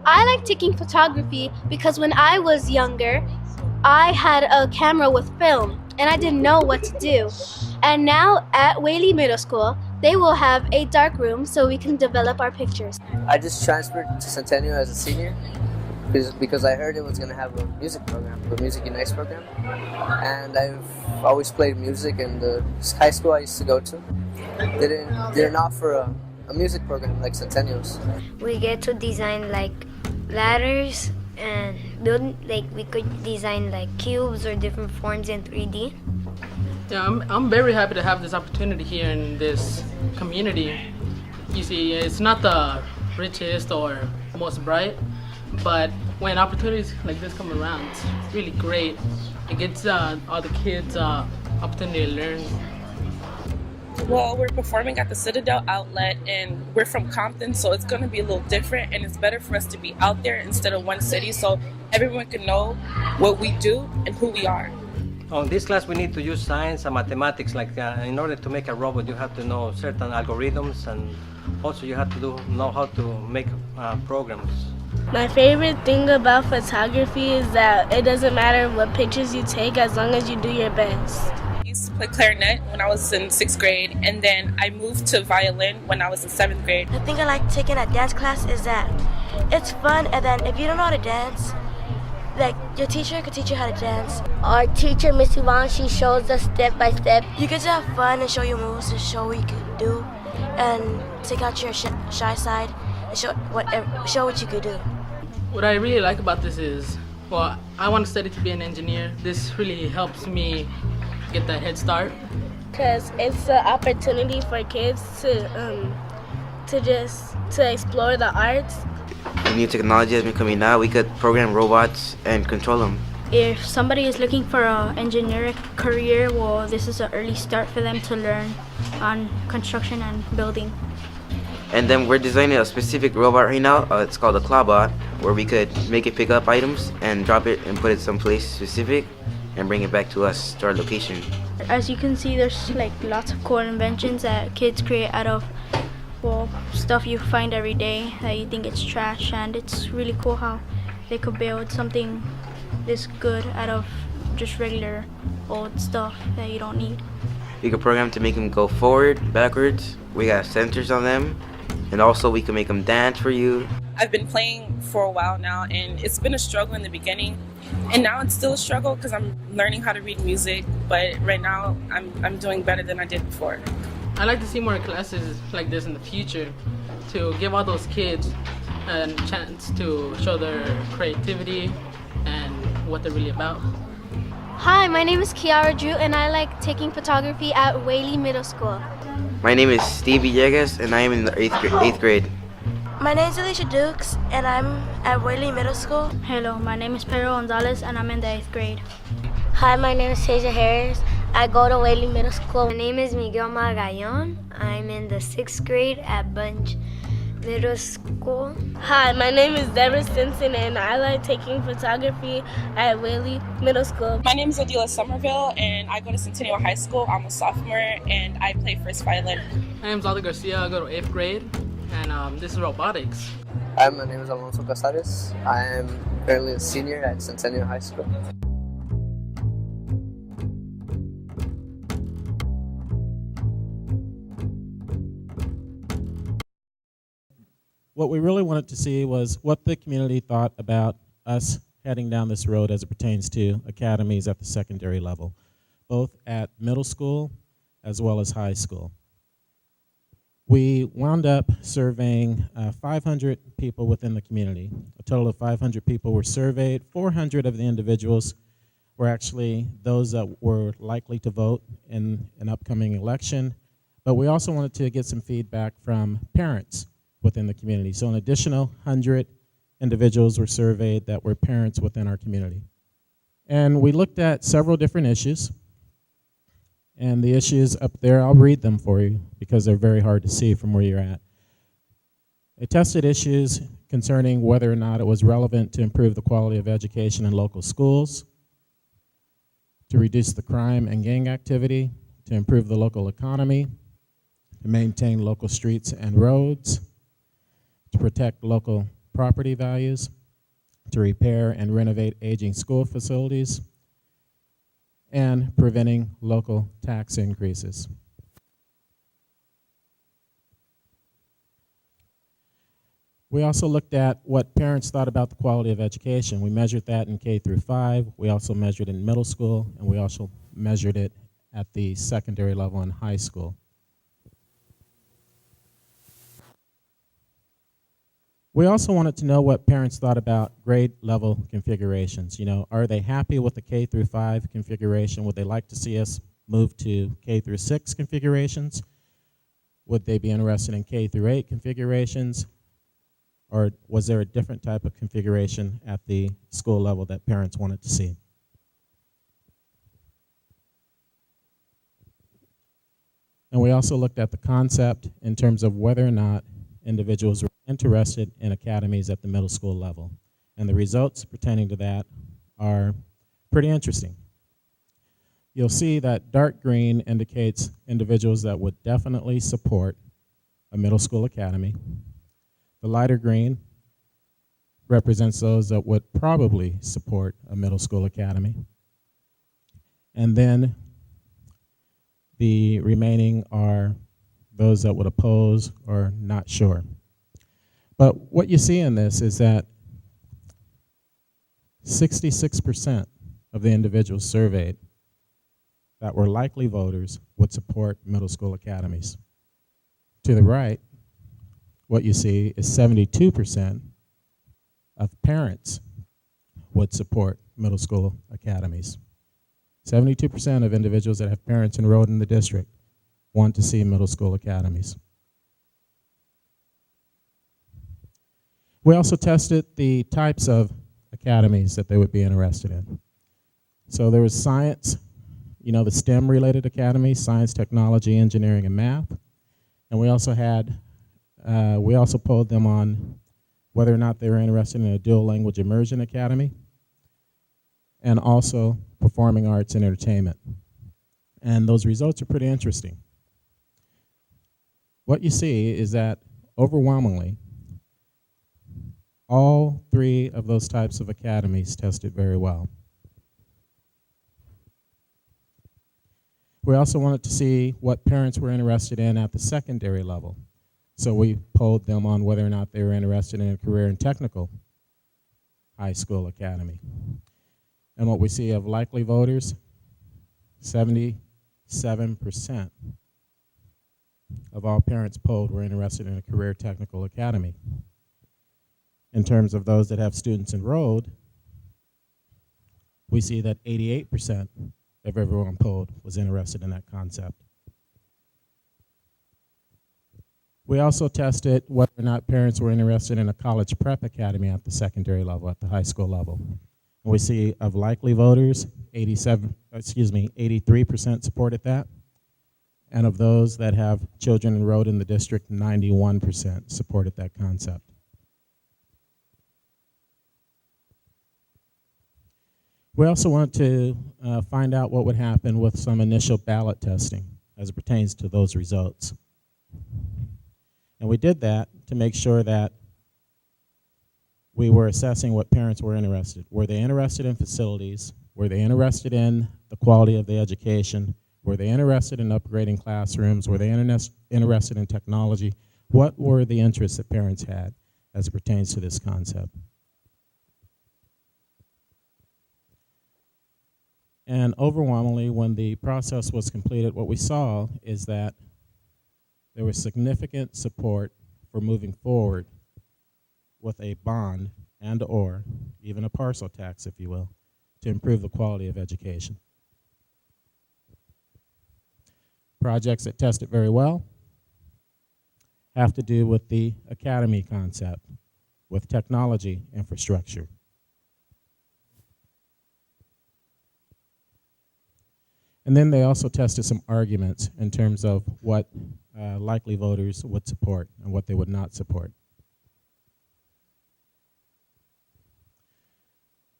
I like taking photography because when I was younger, I had a camera with film and I didn't know what to do. And now at Whaley Middle School, they will have a dark room so we can develop our pictures. I just transferred to Centennial as a senior because I heard it was going to have a music program, a Music Unites program. And I've always played music in the high school I used to go to. They didn't offer a music program like Centennial's. We get to design like ladders and build, like we could design like cubes or different forms in 3D. Yeah, I'm very happy to have this opportunity here in this community. You see, it's not the richest or most bright, but when opportunities like this come around, it's really great. It gives all the kids opportunity to learn. Well, we're performing at the Citadel Outlet, and we're from Compton, so it's going to be a little different, and it's better for us to be out there instead of one city, so everyone can know what we do and who we are. On this class, we need to use science and mathematics. Like in order to make a robot, you have to know certain algorithms, and also you have to know how to make programs. My favorite thing about photography is that it doesn't matter what pictures you take as long as you do your best. I used to play clarinet when I was in 6th grade, and then I moved to violin when I was in 7th grade. The thing I like taking at dance class is that it's fun, and then if you don't know how to dance, like your teacher could teach you how to dance. Our teacher, Miss Yvonne, she shows us step by step. You get to have fun and show your moves and show what you can do, and take out your shy side and show what you could do. What I really like about this is, well, I want to study to be an engineer. This really helps me get that head start. Because it's an opportunity for kids to explore the arts. The new technology has been coming out. We could program robots and control them. If somebody is looking for an engineering career, well, this is an early start for them to learn on construction and building. And then we're designing a specific robot right now. It's called a Clawbot, where we could make it pick up items and drop it and put it someplace specific and bring it back to us, to our location. As you can see, there's like lots of cool inventions that kids create out of, well, stuff you find every day that you think it's trash, and it's really cool how they could build something this good out of just regular old stuff that you don't need. We could program to make them go forward, backwards. We got sensors on them, and also we can make them dance for you. I've been playing for a while now, and it's been a struggle in the beginning, and now it's still a struggle because I'm learning how to read music, but right now I'm doing better than I did before. I like to see more classes like this in the future to give all those kids a chance to show their creativity and what they're really about. Hi, my name is Kiara Drew and I like taking photography at Whaley Middle School. My name is Steve Villegas, and I am in the eighth grade. My name is Alicia Dukes, and I'm at Whaley Middle School. Hello, my name is Pedro Gonzalez and I'm in the 8th grade. Hi, my name is Tasia Harris. I go to Whaley Middle School. My name is Miguel Magallon. I'm in the 6th grade at Bunch Middle School. Hi, my name is Deborah Stinson and I like taking photography at Whaley Middle School. My name is Odila Somerville, and I go to Centennial High School. I'm a sophomore, and I play first violin. My name is Aldo Garcia. I go to 8th grade, and this is robotics. Hi, my name is Alonso Casares. I am currently a senior at Centennial High School. What we really wanted to see was what the community thought about us heading down this road as it pertains to academies at the secondary level, both at middle school as well as high school. We wound up surveying 500 people within the community. A total of 500 people were surveyed. 400 of the individuals were actually those that were likely to vote in an upcoming election, but we also wanted to get some feedback from parents within the community. So an additional 100 individuals were surveyed that were parents within our community. And we looked at several different issues. And the issues up there, I'll read them for you because they're very hard to see from where you're at. They tested issues concerning whether or not it was relevant to improve the quality of education in local schools, to reduce the crime and gang activity, to improve the local economy, to maintain local streets and roads, to protect local property values, to repair and renovate aging school facilities, and preventing local tax increases. We also looked at what parents thought about the quality of education. We measured that in K through 5. We also measured it in middle school, and we also measured it at the secondary level in high school. We also wanted to know what parents thought about grade level configurations. You know, are they happy with the K through 5 configuration? Would they like to see us move to K through 6 configurations? Would they be interested in K through 8 configurations? Or was there a different type of configuration at the school level that parents wanted to see? And we also looked at the concept in terms of whether or not individuals were interested in academies at the middle school level. And the results pertaining to that are pretty interesting. You'll see that dark green indicates individuals that would definitely support a middle school academy. The lighter green represents those that would probably support a middle school academy. And then the remaining are those that would oppose or not sure. But what you see in this is that 66% of the individuals surveyed that were likely voters would support middle school academies. To the right, what you see is 72% of parents would support middle school academies. 72% of individuals that have parents enrolled in the district want to see middle school academies. We also tested the types of academies that they would be interested in. So there was science, you know, the STEM-related academies, science, technology, engineering, and math. And we also had, we also polled them on whether or not they were interested in a dual language immersion academy, and also performing arts and entertainment. And those results are pretty interesting. What you see is that overwhelmingly, all 3 of those types of academies tested very well. We also wanted to see what parents were interested in at the secondary level. So we polled them on whether or not they were interested in a career and technical high school academy. And what we see of likely voters, 77% of all parents polled were interested in a career technical academy. In terms of those that have students enrolled, we see that 88% of everyone polled was interested in that concept. We also tested whether or not parents were interested in a college prep academy at the secondary level, at the high school level. And we see of likely voters, 83% supported that. And of those that have children enrolled in the district, 91% supported that concept. We also want to find out what would happen with some initial ballot testing as it pertains to those results. And we did that to make sure that we were assessing what parents were interested. Were they interested in facilities? Were they interested in the quality of the education? Were they interested in upgrading classrooms? Were they interested in technology? What were the interests that parents had as it pertains to this concept? And overwhelmingly, when the process was completed, what we saw is that there was significant support for moving forward with a bond and or even a parcel tax, if you will, to improve the quality of education. Projects that tested very well have to do with the academy concept, with technology infrastructure. And then they also tested some arguments in terms of what likely voters would support and what they would not support.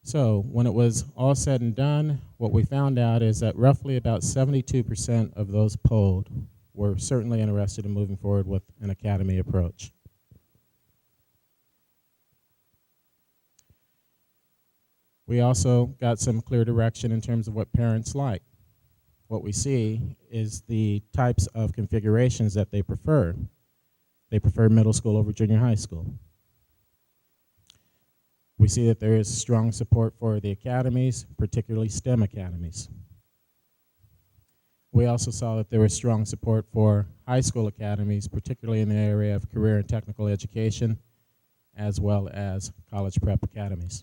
So when it was all said and done, what we found out is that roughly about 72% of those polled were certainly interested in moving forward with an academy approach. We also got some clear direction in terms of what parents like. What we see is the types of configurations that they prefer. They prefer middle school over junior high school. We see that there is strong support for the academies, particularly STEM academies. We also saw that there was strong support for high school academies, particularly in the area of career and technical education, as well as college prep academies.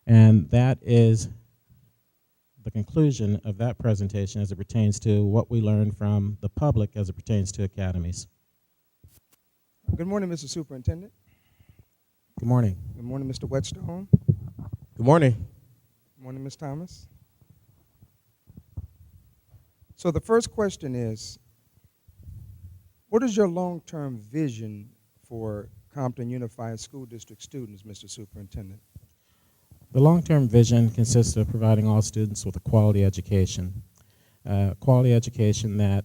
And that is the conclusion of that presentation as it pertains to what we learned from the public as it pertains to academies. Good morning, Mr. Superintendent. Good morning. Good morning, Mr. Whetstone. Good morning. Good morning, Ms. Thomas. So the first question is, what is your long-term vision for Compton Unified School District students, Mr. Superintendent? The long-term vision consists of providing all students with a quality education that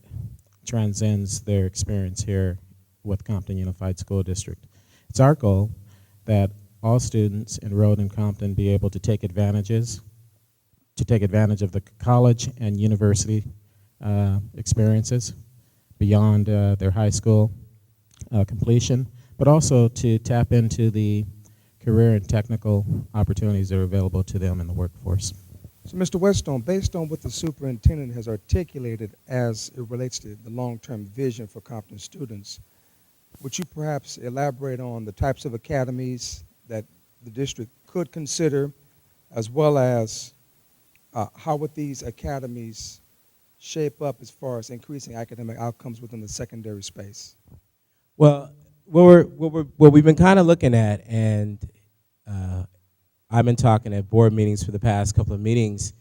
transcends their experience here with Compton Unified School District. It's our goal that all students enrolled in Compton be able to take advantage of the college and university experiences beyond their high school completion, but also to tap into the career and technical opportunities that are available to them in the workforce. So, Mr. Whetstone, based on what the superintendent has articulated as it relates to the long-term vision for Compton students, would you perhaps elaborate on the types of academies that the district could consider, as well as how would these academies shape up as far as increasing academic outcomes within the secondary space? Well, what we've been kind of looking at, and I've been talking at board meetings for the past couple of meetings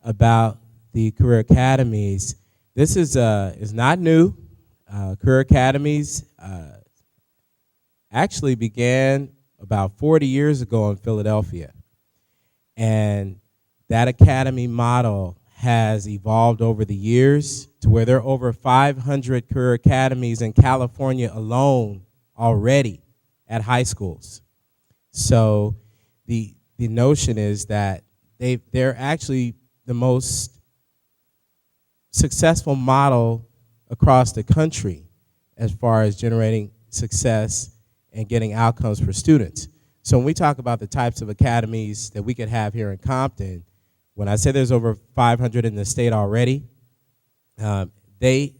about the career academies. This is not new. Career academies actually began about 40 years ago in Philadelphia, and that academy model has evolved over the years to where there are over 500 career academies in California alone already at high schools. So the notion is that they're actually the most successful model across the country as far as generating success and getting outcomes for students. So when we talk about the types of academies that we could have here in Compton, when I say there's over 500 in the state already, they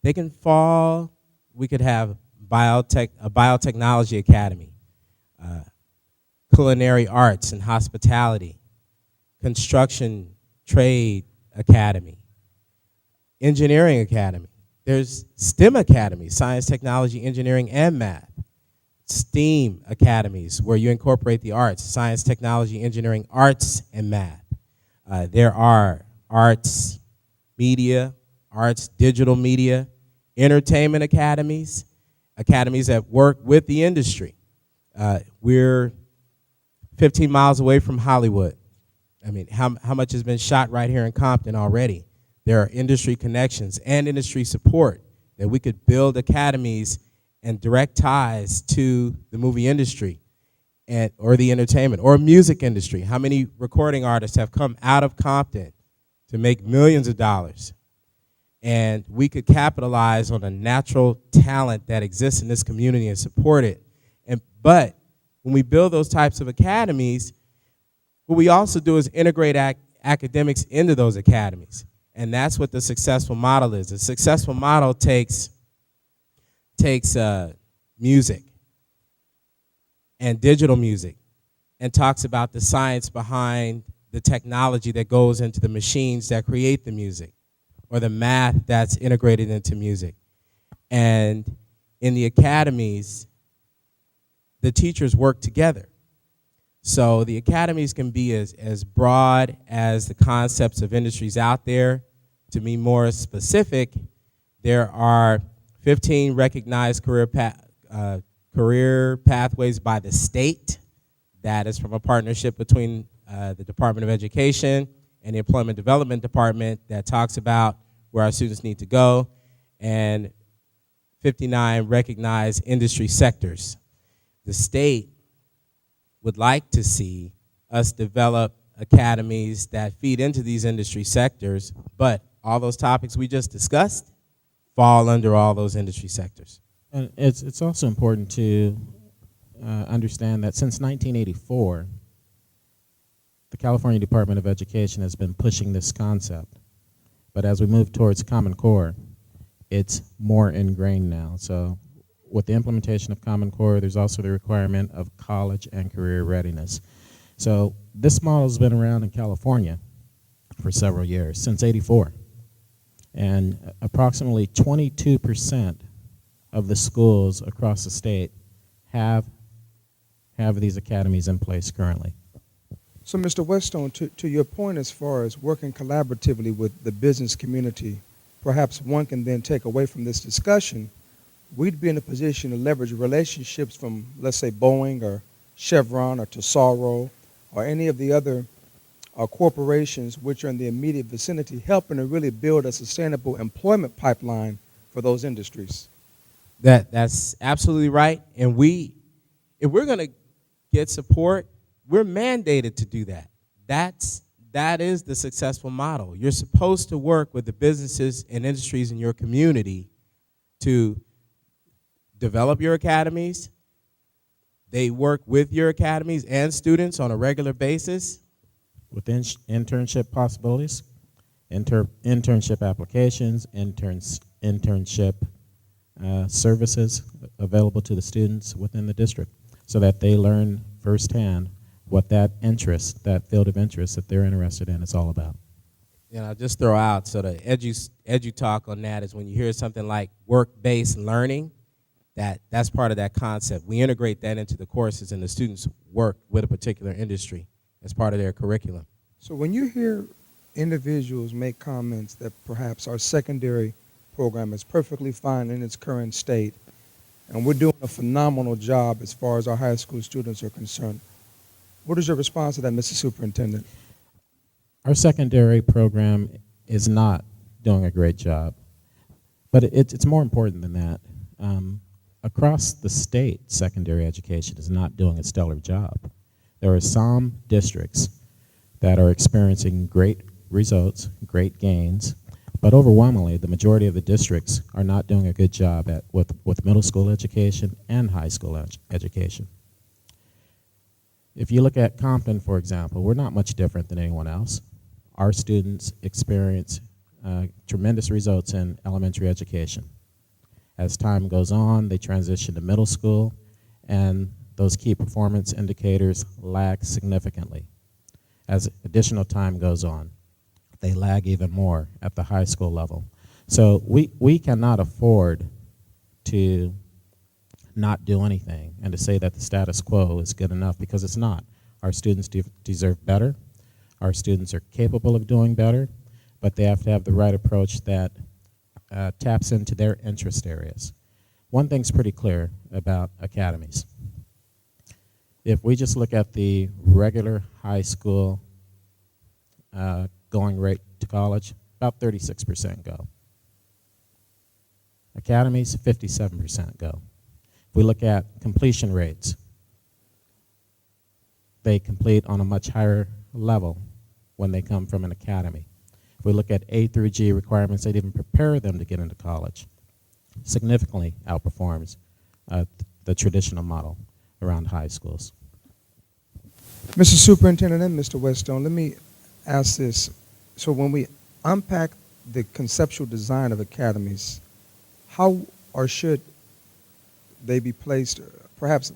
can fall. We could have a biotechnology academy, culinary arts and hospitality, construction trade academy, engineering academy. There's STEM academies, science, technology, engineering, and math. STEAM academies, where you incorporate the arts, science, technology, engineering, arts, and math. There are arts, media, arts, digital media, entertainment academies, academies that work with the industry. We're 15 miles away from Hollywood. I mean, how much has been shot right here in Compton already? There are industry connections and industry support that we could build academies and direct ties to the movie industry or the entertainment or music industry. How many recording artists have come out of Compton to make millions of dollars? And we could capitalize on a natural talent that exists in this community and support it. But when we build those types of academies, what we also do is integrate academics into those academies. And that's what the successful model is. The successful model takes music and digital music and talks about the science behind the technology that goes into the machines that create the music or the math that's integrated into music. And in the academies, the teachers work together. So the academies can be as broad as the concepts of industries out there. To be more specific, there are 15 recognized career pathways by the state. That is from a partnership between the Department of Education and the Employment Development Department that talks about where our students need to go, and 59 recognized industry sectors. the state would like to see us develop academies that feed into these industry sectors, but all those topics we just discussed fall under all those industry sectors. And it's also important to understand that since 1984, the California Department of Education has been pushing this concept. But as we move towards Common Core, it's more ingrained now. So with the implementation of Common Core, there's also the requirement of college and career readiness. So this model has been around in California for several years, since '84. And approximately 22% of the schools across the state have these academies in place currently. So, Mr. Whetstone, to your point as far as working collaboratively with the business community, perhaps one can then take away from this discussion, we'd be in a position to leverage relationships from, let's say, Boeing or Chevron or Tesoro or any of the other corporations which are in the immediate vicinity, helping to really build a sustainable employment pipeline for those industries. That's absolutely right. And if we're going to get support, we're mandated to do that. That is the successful model. You're supposed to work with the businesses and industries in your community to develop your academies. They work with your academies and students on a regular basis. With internship possibilities, internship applications, internship services available to the students within the district so that they learn firsthand what that interest, that field of interest that they're interested in is all about. And I'll just throw out, so the edu talk on that is when you hear something like work-based learning, that's part of that concept. We integrate that into the courses and the students work with a particular industry as part of their curriculum. So when you hear individuals make comments that perhaps our secondary program is perfectly fine in its current state, and we're doing a phenomenal job as far as our high school students are concerned, what is your response to that, Mr. Superintendent? Our secondary program is not doing a great job, but it's more important than that. Across the state, secondary education is not doing a stellar job. There are some districts that are experiencing great results, great gains, but overwhelmingly, the majority of the districts are not doing a good job with middle school education and high school education. If you look at Compton, for example, we're not much different than anyone else. Our students experience tremendous results in elementary education. As time goes on, they transition to middle school, and those key performance indicators lag significantly. As additional time goes on, they lag even more at the high school level. So we cannot afford to not do anything and to say that the status quo is good enough, because it's not. Our students deserve better. Our students are capable of doing better, but they have to have the right approach that taps into their interest areas. One thing's pretty clear about academies. If we just look at the regular high school going rate to college, about 36% go. Academies, 57% go. If we look at completion rates, they complete on a much higher level when they come from an academy. If we look at A through G requirements that even prepare them to get into college, significantly outperforms the traditional model around high schools. Mr. Superintendent and Mr. Whetstone, let me ask this. So when we unpack the conceptual design of academies, how or should they be placed? Perhaps,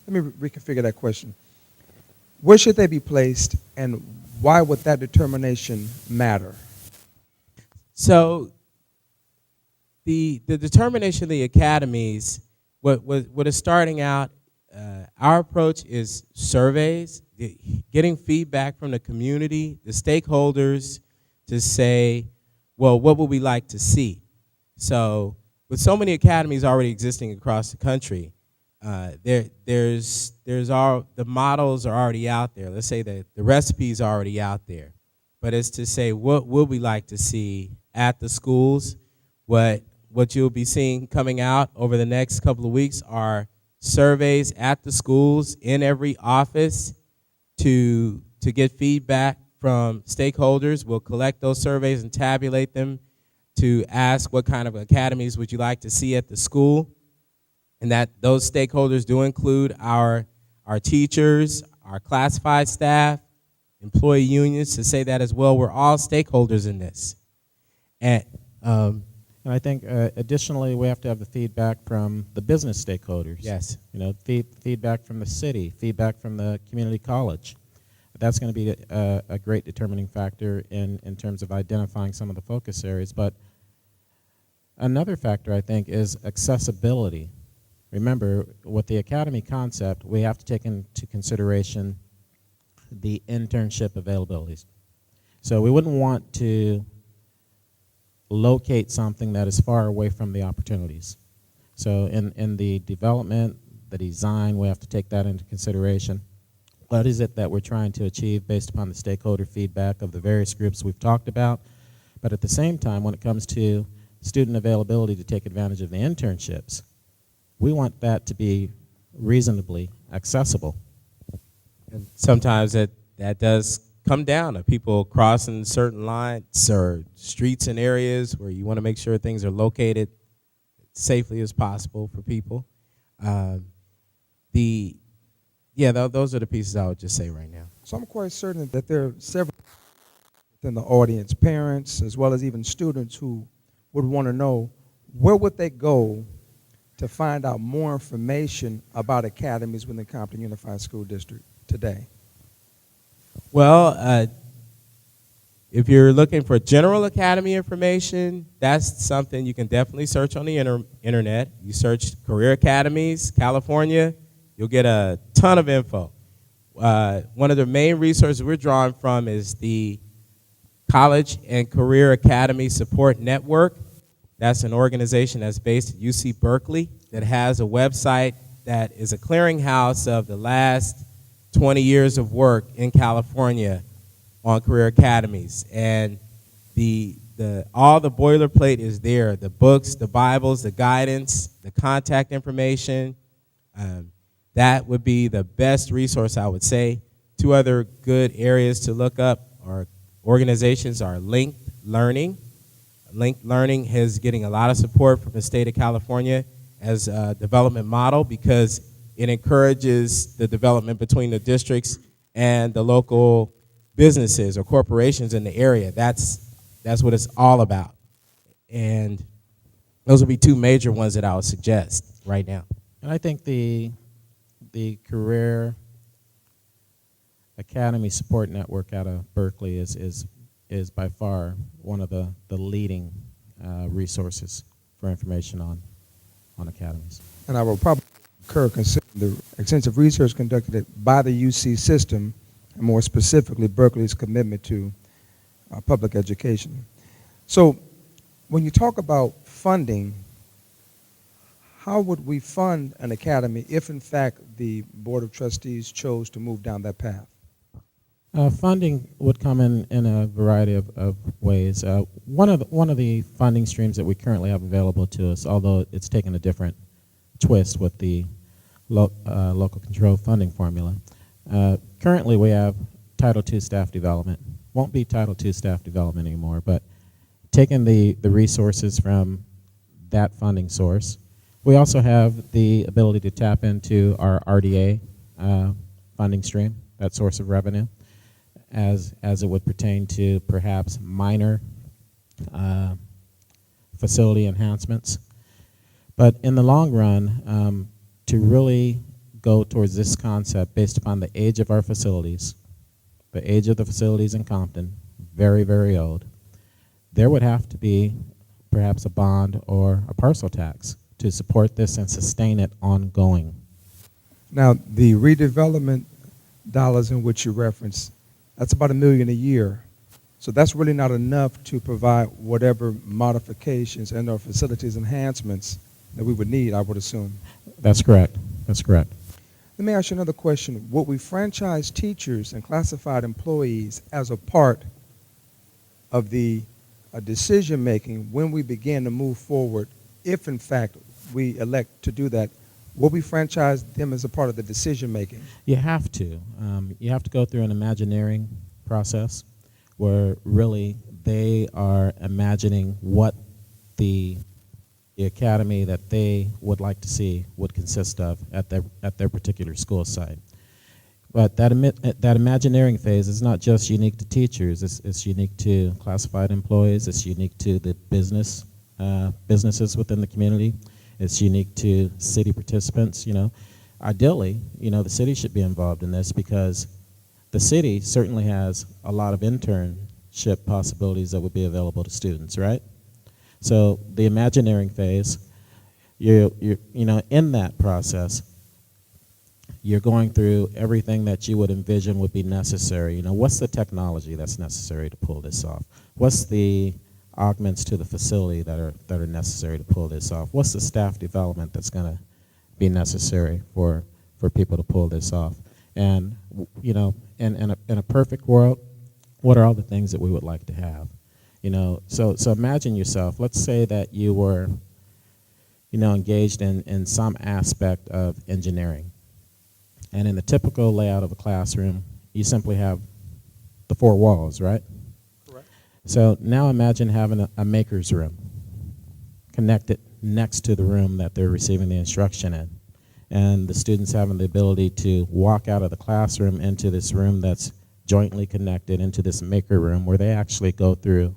let me reconfigure that question. Where should they be placed, and why would that determination matter? So the determination of the academies, what is starting out, our approach is surveys, getting feedback from the community, the stakeholders, to say, well, what would we like to see? So with so many academies already existing across the country, the models are already out there. Let's say that the recipes are already out there. But it's to say, what would we like to see at the schools? What you'll be seeing coming out over the next couple of weeks are surveys at the schools in every office to get feedback from stakeholders. We'll collect those surveys and tabulate them to ask what kind of academies would you like to see at the school. And that those stakeholders do include our teachers, our classified staff, employee unions, to say that as well. We're all stakeholders in this. And I think additionally, we have to have the feedback from the business stakeholders. Yes. You know, feedback from the city, feedback from the community college. That's going to be a great determining factor in terms of identifying some of the focus areas. But another factor, I think, is accessibility. Remember, with the academy concept, we have to take into consideration the internship availabilities. So we wouldn't want to locate something that is far away from the opportunities. So in the development, the design, we have to take that into consideration. What is it that we're trying to achieve based upon the stakeholder feedback of the various groups we've talked about? But at the same time, when it comes to student availability to take advantage of the internships, we want that to be reasonably accessible. And sometimes that does come down to people crossing certain lines or streets and areas where you want to make sure things are located safely as possible for people. Those are the pieces I would just say right now. So I'm quite certain that there are several within the audience, parents as well as even students, who would want to know where would they go to find out more information about academies within the Compton Unified School District today. Well, if you're looking for general academy information, that's something you can definitely search on the internet. You search Career Academies, California, you'll get a ton of info. One of the main resources we're drawing from is the College and Career Academy Support Network. That's an organization that's based at UC Berkeley that has a website that is a clearinghouse of the last 20 years of work in California on career academies. And all the boilerplate is there, the books, the Bibles, the guidance, the contact information. That would be the best resource, I would say. Two other good areas to look up or organizations are Linked Learning. Linked Learning is getting a lot of support from the state of California as a development model because it encourages the development between the districts and the local businesses or corporations in the area. That's what it's all about. And those would be two major ones that I would suggest right now. And I think the Career Academy Support Network out of Berkeley is by far one of the leading resources for information on academies. And I will probably concur considering the extensive research conducted by the UC system, and more specifically Berkeley's commitment to public education. So when you talk about funding, how would we fund an academy if in fact the Board of Trustees chose to move down that path? Funding would come in a variety of ways. One of the funding streams that we currently have available to us, although it's taken a different twist with the local control funding formula. Currently, we have Title II staff development. Won't be Title II staff development anymore, but taking the resources from that funding source. We also have the ability to tap into our RDA funding stream, that source of revenue, as it would pertain to perhaps minor facility enhancements. But in the long run, to really go towards this concept based upon the age of our facilities, the age of the facilities in Compton, very, very old, there would have to be perhaps a bond or a parcel tax to support this and sustain it ongoing. Now, the redevelopment dollars in which you reference, that's about $1 million a year. So that's really not enough to provide whatever modifications and/or facilities enhancements that we would need, I would assume. That's correct. That's correct. Let me ask you another question. Would we franchise teachers and classified employees as a part of the decision-making when we begin to move forward, if in fact we elect to do that Will we franchise them as a part of the decision making? You have to. You have to go through an Imagineering process where really they are imagining what the academy that they would like to see would consist of at their particular school site. But that Imagineering phase is not just unique to teachers. It's unique to classified employees. It's unique to the businesses within the community. It's unique to city participants. Ideally, the city should be involved in this because the city certainly has a lot of internship possibilities that would be available to students, right? So the Imagineering phase, in that process, you're going through everything that you would envision would be necessary. What's the technology that's necessary to pull this off? What's the augments to the facility that are necessary to pull this off? What's the staff development that's going to be necessary for people to pull this off? And in a perfect world, what are all the things that we would like to have? So imagine yourself. Let's say that you were, engaged in some aspect of engineering, and in the typical layout of a classroom, you simply have the four walls, right? So now imagine having a maker's room connected next to the room that they're receiving the instruction in. And the students having the ability to walk out of the classroom into this room that's jointly connected into this maker room where they actually go through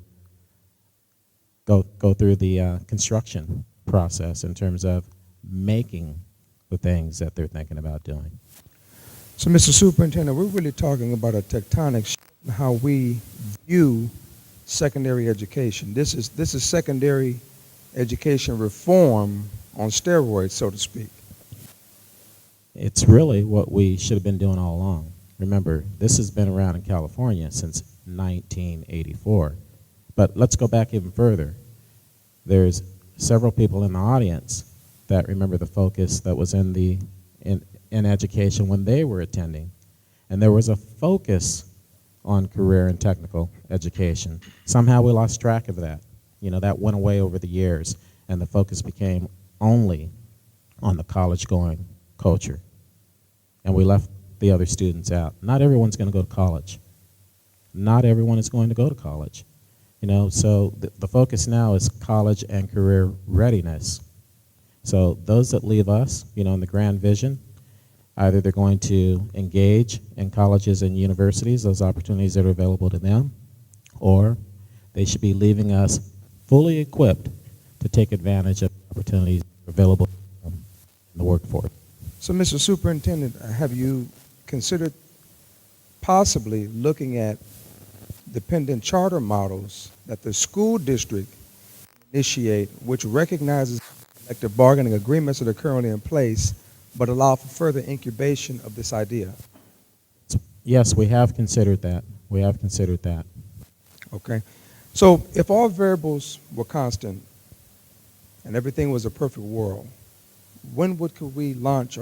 the construction process in terms of making the things that they're thinking about doing. So, Mr. Superintendent, we're really talking about a tectonic shift in how we view secondary education. This is secondary education reform on steroids, so to speak. It's really what we should have been doing all along. Remember, this has been around in California since 1984. But let's go back even further. There's several people in the audience that remember the focus that was in education when they were attending. And there was a focus on career and technical education. Somehow we lost track of that. That went away over the years, and the focus became only on the college-going culture. And we left the other students out. Not everyone's going to go to college. Not everyone is going to go to college. So the focus now is college and career readiness. So those that leave us, in the grand vision, either they're going to engage in colleges and universities, those opportunities that are available to them, or they should be leaving us fully equipped to take advantage of opportunities available in the workforce. So, Mr. Superintendent, have you considered possibly looking at dependent charter models that the school district initiate, which recognizes collective bargaining agreements that are currently in place, but allow for further incubation of this idea? Yes, we have considered that. We have considered that. Okay. So if all variables were constant and everything was a perfect world, when would we launch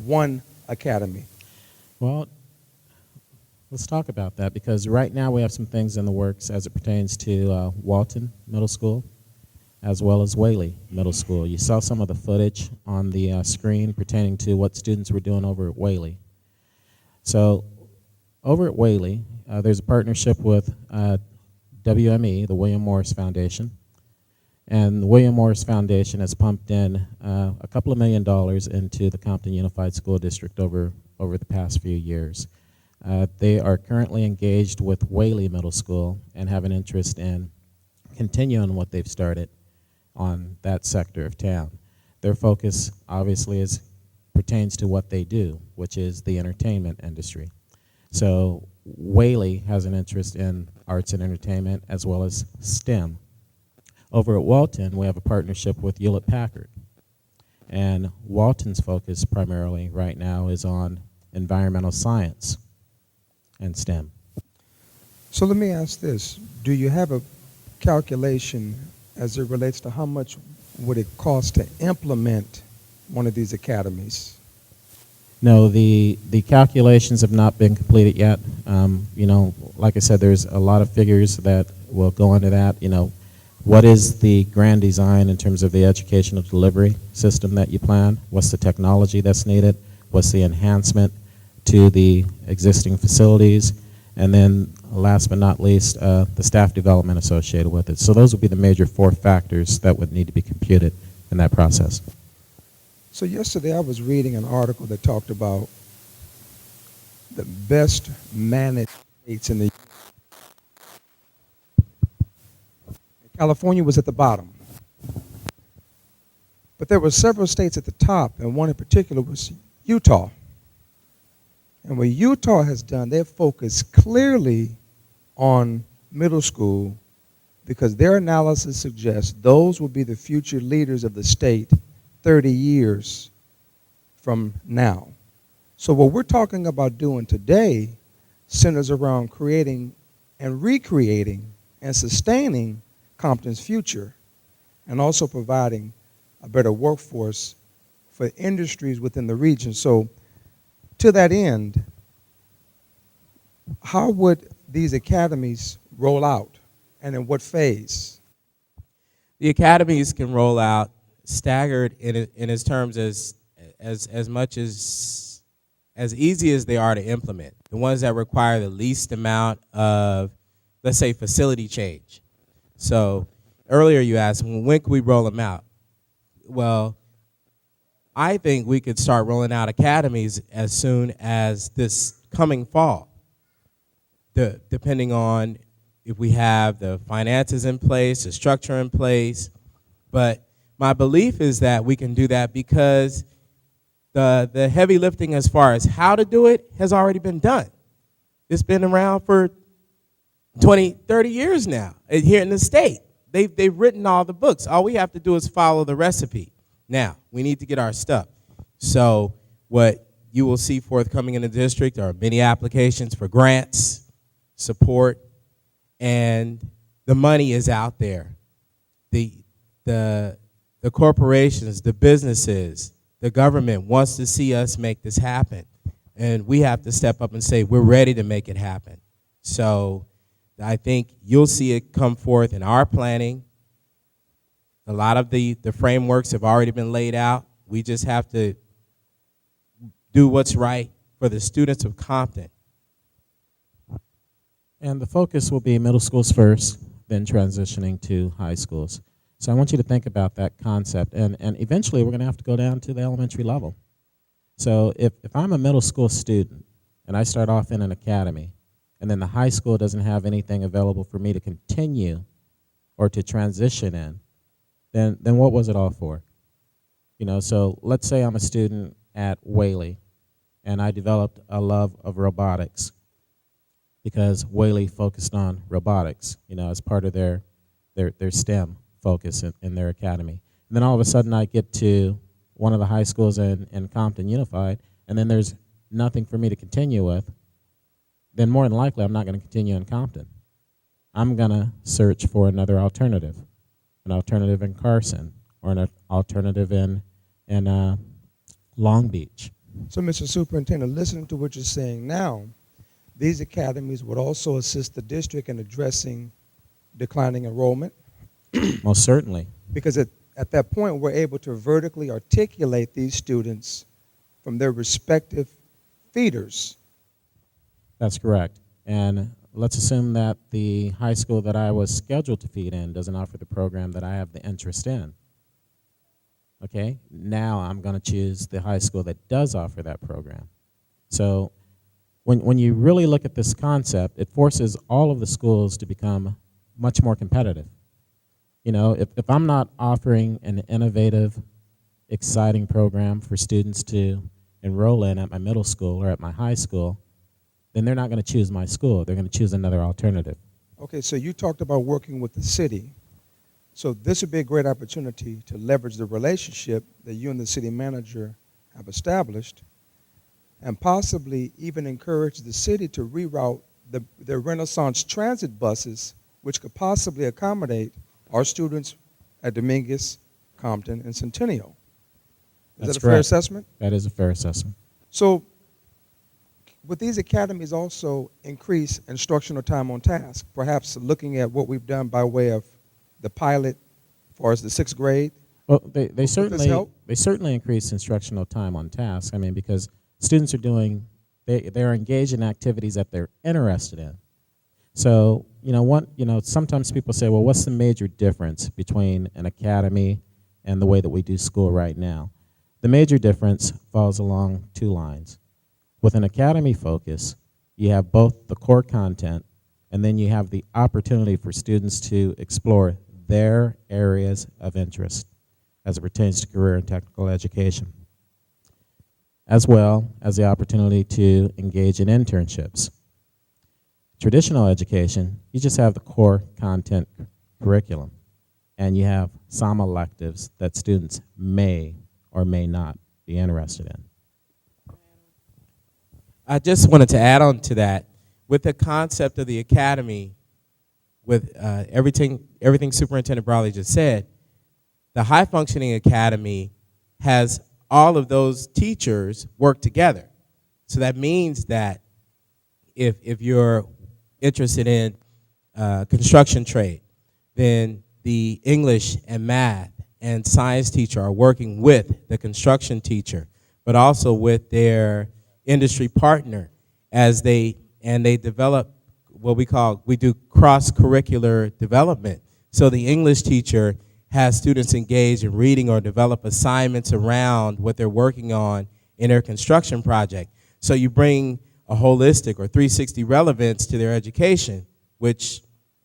one academy? Well, let's talk about that, because right now we have some things in the works as it pertains to Walton Middle School as well as Whaley Middle School. You saw some of the footage on the screen pertaining to what students were doing over at Whaley. So over at Whaley, there's a partnership with WME, the William Morris Foundation, and the William Morris Foundation has pumped in a couple of $1 million into the Compton Unified School District over the past few years. They are currently engaged with Whaley Middle School and have an interest in continuing what they've started on that sector of town. Their focus obviously pertains to what they do, which is the entertainment industry. So Whaley has an interest in arts and entertainment as well as STEM. Over at Walton, we have a partnership with Hewlett-Packard. And Walton's focus primarily right now is on environmental science and STEM. So let me ask this. Do you have a calculation as it relates to how much would it cost to implement one of these academies? No, the calculations have not been completed yet. Like I said, there's a lot of figures that will go into that. What is the grand design in terms of the educational delivery system that you plan? What's the technology that's needed? What's the enhancement to the existing facilities? And then last but not least, the staff development associated with it. So those would be the major 4 factors that would need to be computed in that process. So yesterday I was reading an article that talked about the best managed states in the California was at the bottom. But there were several states at the top, and one in particular was Utah. And what Utah has done, they've focused clearly on middle school because their analysis suggests those will be the future leaders of the state 30 years from now. So what we're talking about doing today centers around creating and recreating and sustaining Compton's future, and also providing a better workforce for industries within the region. So to that end, how would these academies roll out, and in what phase? The academies can roll out staggered in its terms as much as easy as they are to implement. The ones that require the least amount of, let's say, facility change. So earlier you asked, when can we roll them out? Well, I think we could start rolling out academies as soon as this coming fall, depending on if we have the finances in place, the structure in place. But my belief is that we can do that because the heavy lifting as far as how to do it has already been done. It's been around for 20, 30 years now here in the state. They've written all the books. All we have to do is follow the recipe. Now, we need to get our stuff. So what you will see forthcoming in the district are many applications for grants, support, and the money is out there. The corporations, the businesses, the government wants to see us make this happen. And we have to step up and say, we're ready to make it happen. So I think you'll see it come forth in our planning. A lot of the frameworks have already been laid out. We just have to do what's right for the students of Compton. And the focus will be middle schools first, then transitioning to high schools. So I want you to think about that concept. And eventually we're going to have to go down to the elementary level. So if I'm a middle school student and I start off in an academy, and then the high school doesn't have anything available for me to continue or to transition in, then what was it all for? You know, so let's say I'm a student at Whaley, and I developed a love of robotics because Whaley focused on robotics, you know, as part of their STEM focus in their academy. And then all of a sudden I get to one of the high schools in Compton Unified, and then there's nothing for me to continue with. Then more than likely I'm not going to continue in Compton. I'm going to search for another alternative, an alternative in Carson or an alternative in Long Beach. So, Mr. Superintendent, listening to what you're saying now, these academies would also assist the district in addressing declining enrollment? Most certainly. Because at that point, we're able to vertically articulate these students from their respective feeders. That's correct. And let's assume that the high school that I was scheduled to feed in doesn't offer the program that I have the interest in. Okay? Now I'm going to choose the high school that does offer that program. So when you really look at this concept, it forces all of the schools to become much more competitive. You know, if I'm not offering an innovative, exciting program for students to enroll in at my middle school or at my high school, then they're not going to choose my school. They're going to choose another alternative. Okay, so you talked about working with the city. So this would be a great opportunity to leverage the relationship that you and the city manager have established and possibly even encourage the city to reroute the Renaissance transit buses, which could possibly accommodate our students at Dominguez, Compton, and Centennial. Is that a fair assessment? That is a fair assessment. So would these academies also increase instructional time on task, perhaps looking at what we've done by way of the pilot as far as the 6th grade? Well, Would this help? they certainly increase instructional time on task. I mean, because students are they're engaged in activities that they're interested in. So, sometimes people say, well, what's the major difference between an academy and the way that we do school right now? The major difference falls along two lines. With an academy focus, you have both the core content, and then you have the opportunity for students to explore their areas of interest as it pertains to career and technical education, as well as the opportunity to engage in internships. Traditional education, you just have the core content curriculum, and you have some electives that students may or may not be interested in. I just wanted to add on to that. With the concept of the academy, with everything Superintendent Brawley just said, the high-functioning academy has all of those teachers work together. So that means that if you're interested in construction trade, then the English and math and science teacher are working with the construction teacher, but also with their industry partner as they develop what we do cross-curricular development. So the English teacher has students engaged in reading or develop assignments around what they're working on in their construction project. So you bring a holistic or 360 relevance to their education, which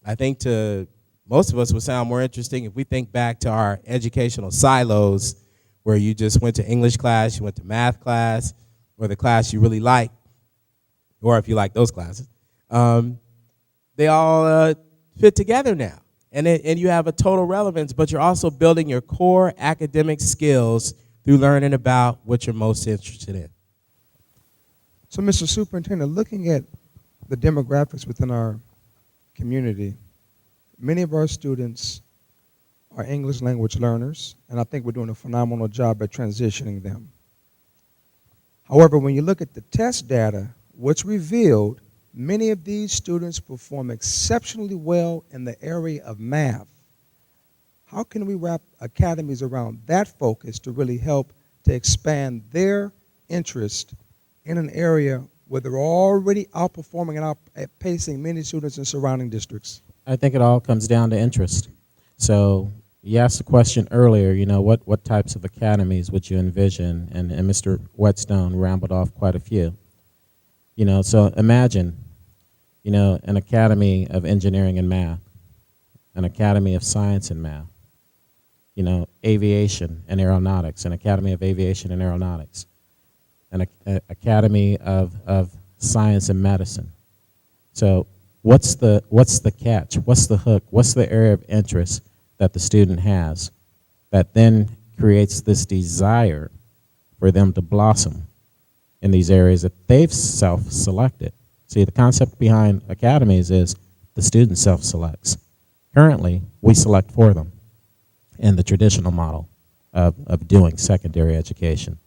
I think to most of us would sound more interesting if we think back to our educational silos where you just went to English class, you went to math class, or the class you really like, or if you like those classes. They all fit together now. And you have a total relevance, but you're also building your core academic skills through learning about what you're most interested in. So, Mr. Superintendent, looking at the demographics within our community, many of our students are English language learners, and I think we're doing a phenomenal job at transitioning them. However, when you look at the test data, what's revealed, many of these students perform exceptionally well in the area of math. How can we wrap academies around that focus to really help to expand their interest in an area where they're already outperforming and outpacing many students in surrounding districts? I think it all comes down to interest. So you asked the question earlier, what types of academies would you envision? And Mr. Whetstone rambled off quite a few. So imagine, an academy of engineering and math, an academy of science and math, aviation and aeronautics, an academy of aviation and aeronautics, an academy of science and medicine. So what's the catch? What's the hook? What's the area of interest that the student has that then creates this desire for them to blossom in these areas that they've self-selected? See, the concept behind academies is the student self-selects. Currently, we select for them in the traditional model of doing secondary education.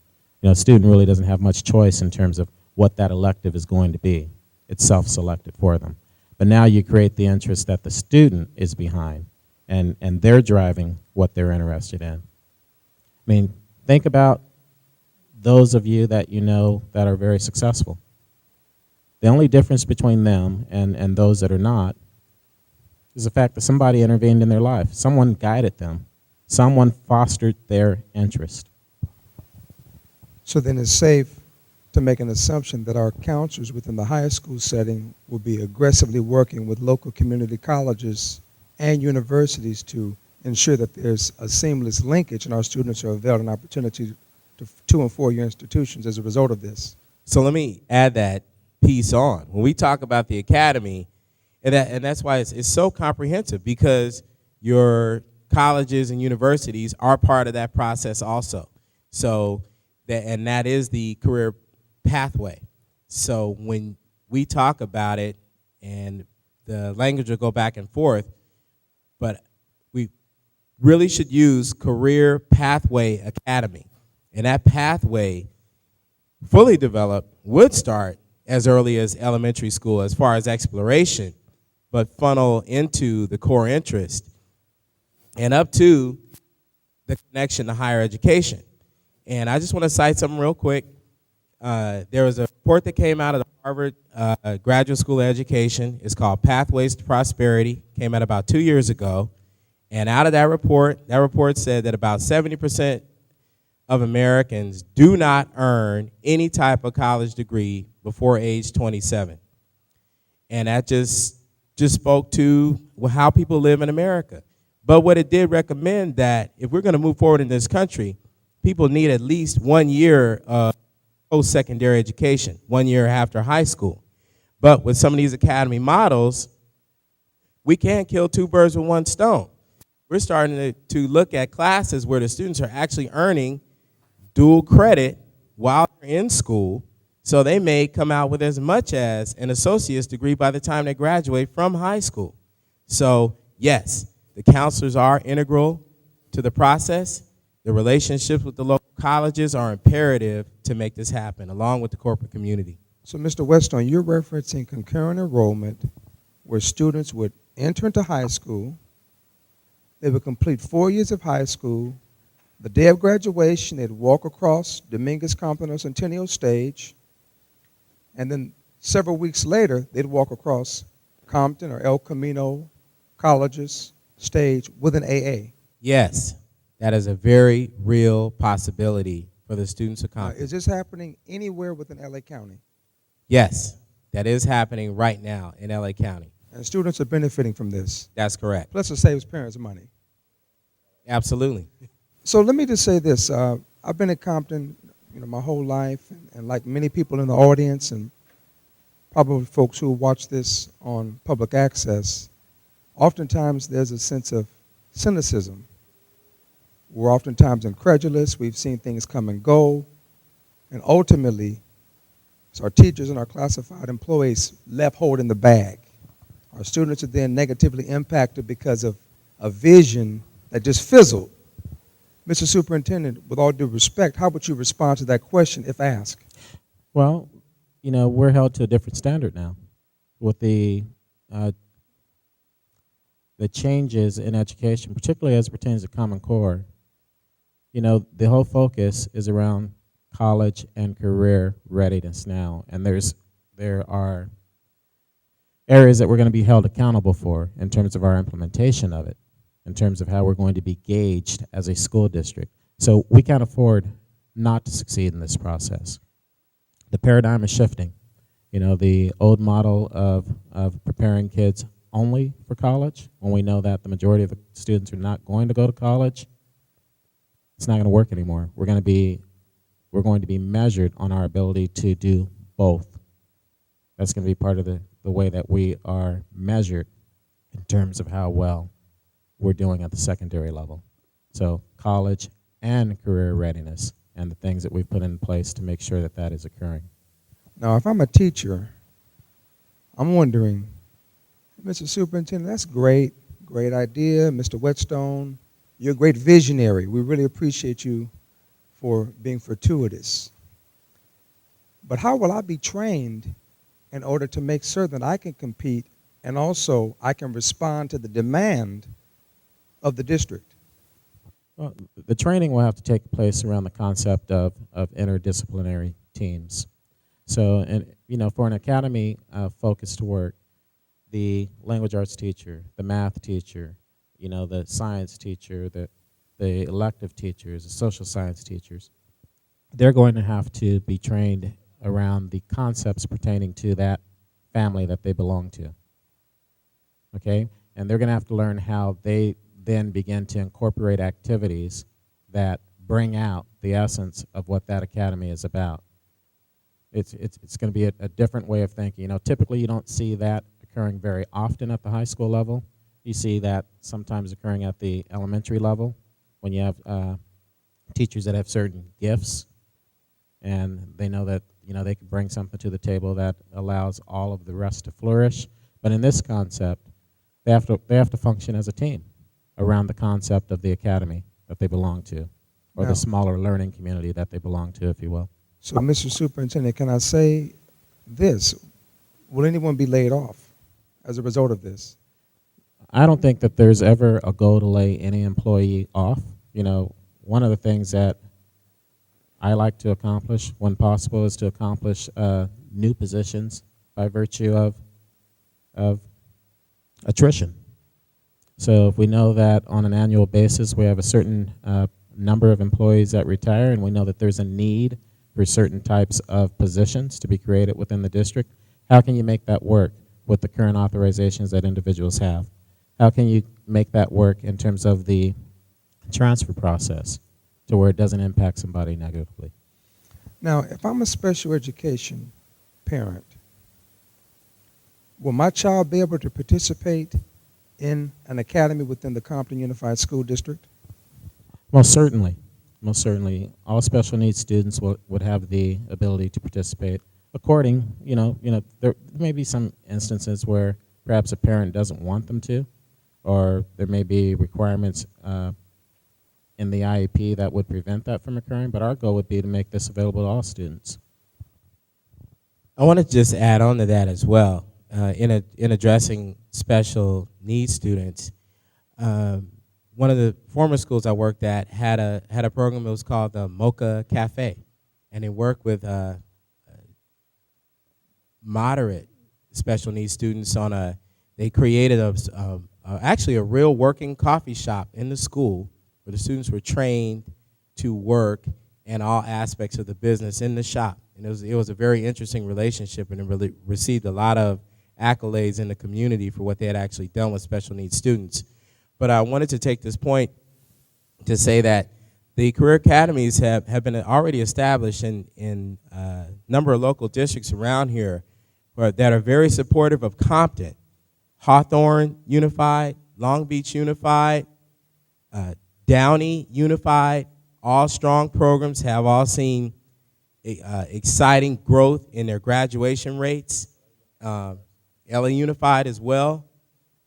A student really doesn't have much choice in terms of what that elective is going to be. It's self-selected for them. But now you create the interest that the student is behind, and they're driving what they're interested in. I mean, think about those of you that you know that are very successful. The only difference between them and those that are not is the fact that somebody intervened in their life. Someone guided them. Someone fostered their interest. So then it's safe to make an assumption that our counselors within the higher school setting will be aggressively working with local community colleges and universities to ensure that there's a seamless linkage and our students are availed an opportunity to 2- and 4-year institutions as a result of this. So let me add that piece on. When we talk about the academy, and that's why it's so comprehensive, because your colleges and universities are part of that process also. So, that is the career pathway. So when we talk about it, and the language will go back and forth, but we really should use Career Pathway Academy. And that pathway, fully developed, would start as early as elementary school as far as exploration, but funnel into the core interest and up to the connection to higher education. And I just want to cite something real quick. There was a report that came out of the Harvard Graduate School of Education. It's called Pathways to Prosperity. Came out about 2 years ago. And out of that report said that about 70% of Americans do not earn any type of college degree before age 27. And that just spoke to how people live in America. But what it did recommend that if we're going to move forward in this country, people need at least 1 year of post-secondary education, 1 year after high school. But with some of these academy models, we can't kill two birds with one stone. We're starting to look at classes where the students are actually earning dual credit while they're in school, so they may come out with as much as an associate's degree by the time they graduate from high school. So yes, the counselors are integral to the process. The relationships with the local colleges are imperative to make this happen, along with the corporate community. So, Mr. Whetstone, you're referencing concurrent enrollment where students would enter into high school, they would complete 4 years of high school, the day of graduation, they'd walk across Dominguez Compton or Centennial Stage, and then several weeks later, they'd walk across Compton or El Camino College's stage with an AA. Yes, that is a very real possibility for the students of Compton. Is this happening anywhere within LA County? Yes, that is happening right now in LA County. And students are benefiting from this. That's correct. Plus it saves parents money. Absolutely. So let me just say this. I've been at Compton my whole life, and like many people in the audience and probably folks who watch this on public access, oftentimes there's a sense of cynicism. We're oftentimes incredulous. We've seen things come and go. And ultimately, it's our teachers and our classified employees left holding the bag. Our students are then negatively impacted because of a vision that just fizzled. Mr. Superintendent, with all due respect, how would you respond to that question if asked? Well, we're held to a different standard now with the changes in education, particularly as it pertains to Common Core. The whole focus is around college and career readiness now, and there are areas that we're going to be held accountable for in terms of our implementation of it, in terms of how we're going to be gauged as a school district. So we can't afford not to succeed in this process. The paradigm is shifting. The old model of preparing kids only for college, when we know that the majority of the students are not going to go to college, it's not going to work anymore. We're going to be measured on our ability to do both. That's going to be part of the way that we are measured in terms of how well we're doing at the secondary level. So college and career readiness and the things that we've put in place to make sure that that is occurring. Now, if I'm a teacher, I'm wondering, Mr. Superintendent, that's great idea. Mr. Whetstone, you're a great visionary. We really appreciate you for being fortuitous. But how will I be trained in order to make certain that I can compete and also I can respond to the demand of the district? Well, the training will have to take place around the concept of interdisciplinary teams. So, for an academy focused work, the language arts teacher, the math teacher, the science teacher, the elective teachers, the social science teachers, they're going to have to be trained around the concepts pertaining to that family that they belong to. Okay? And they're going to have to learn how they then begin to incorporate activities that bring out the essence of what that academy is about. It's going to be a different way of thinking. Typically you don't see that occurring very often at the high school level. You see that sometimes occurring at the elementary level when you have teachers that have certain gifts and they know that they can bring something to the table that allows all of the rest to flourish. But in this concept, they have to function as a team around the concept of the academy that they belong to, or the smaller learning community that they belong to, if you will. So, Mr. Superintendent, can I say this? Will anyone be laid off as a result of this? I don't think that there's ever a goal to lay any employee off. You know, one of the things that I like to accomplish when possible is to accomplish new positions by virtue of attrition. So if we know that on an annual basis we have a certain number of employees that retire, and we know that there's a need for certain types of positions to be created within the district, how can you make that work with the current authorizations that individuals have? How can you make that work in terms of the transfer process to where it doesn't impact somebody negatively? Now, if I'm a special education parent, will my child be able to participate in an academy within the Compton Unified School District? Most certainly. Most certainly. All special needs students would have the ability to participate according, there may be some instances where perhaps a parent doesn't want them to, or there may be requirements in the IEP that would prevent that from occurring, but our goal would be to make this available to all students. I want to just add on to that as well. In addressing special needs students, one of the former schools I worked at had a program that was called the Mocha Cafe, and it worked with moderate special needs students on they created actually a real working coffee shop in the school where the students were trained to work in all aspects of the business in the shop. And it was a very interesting relationship, and it really received a lot of accolades in the community for what they had actually done with special needs students. But I wanted to take this point to say that the career academies have been already established in a number of local districts around here that are very supportive of Compton. Hawthorne Unified, Long Beach Unified, Downey Unified, all strong programs, have all seen exciting growth in their graduation rates. LA Unified as well,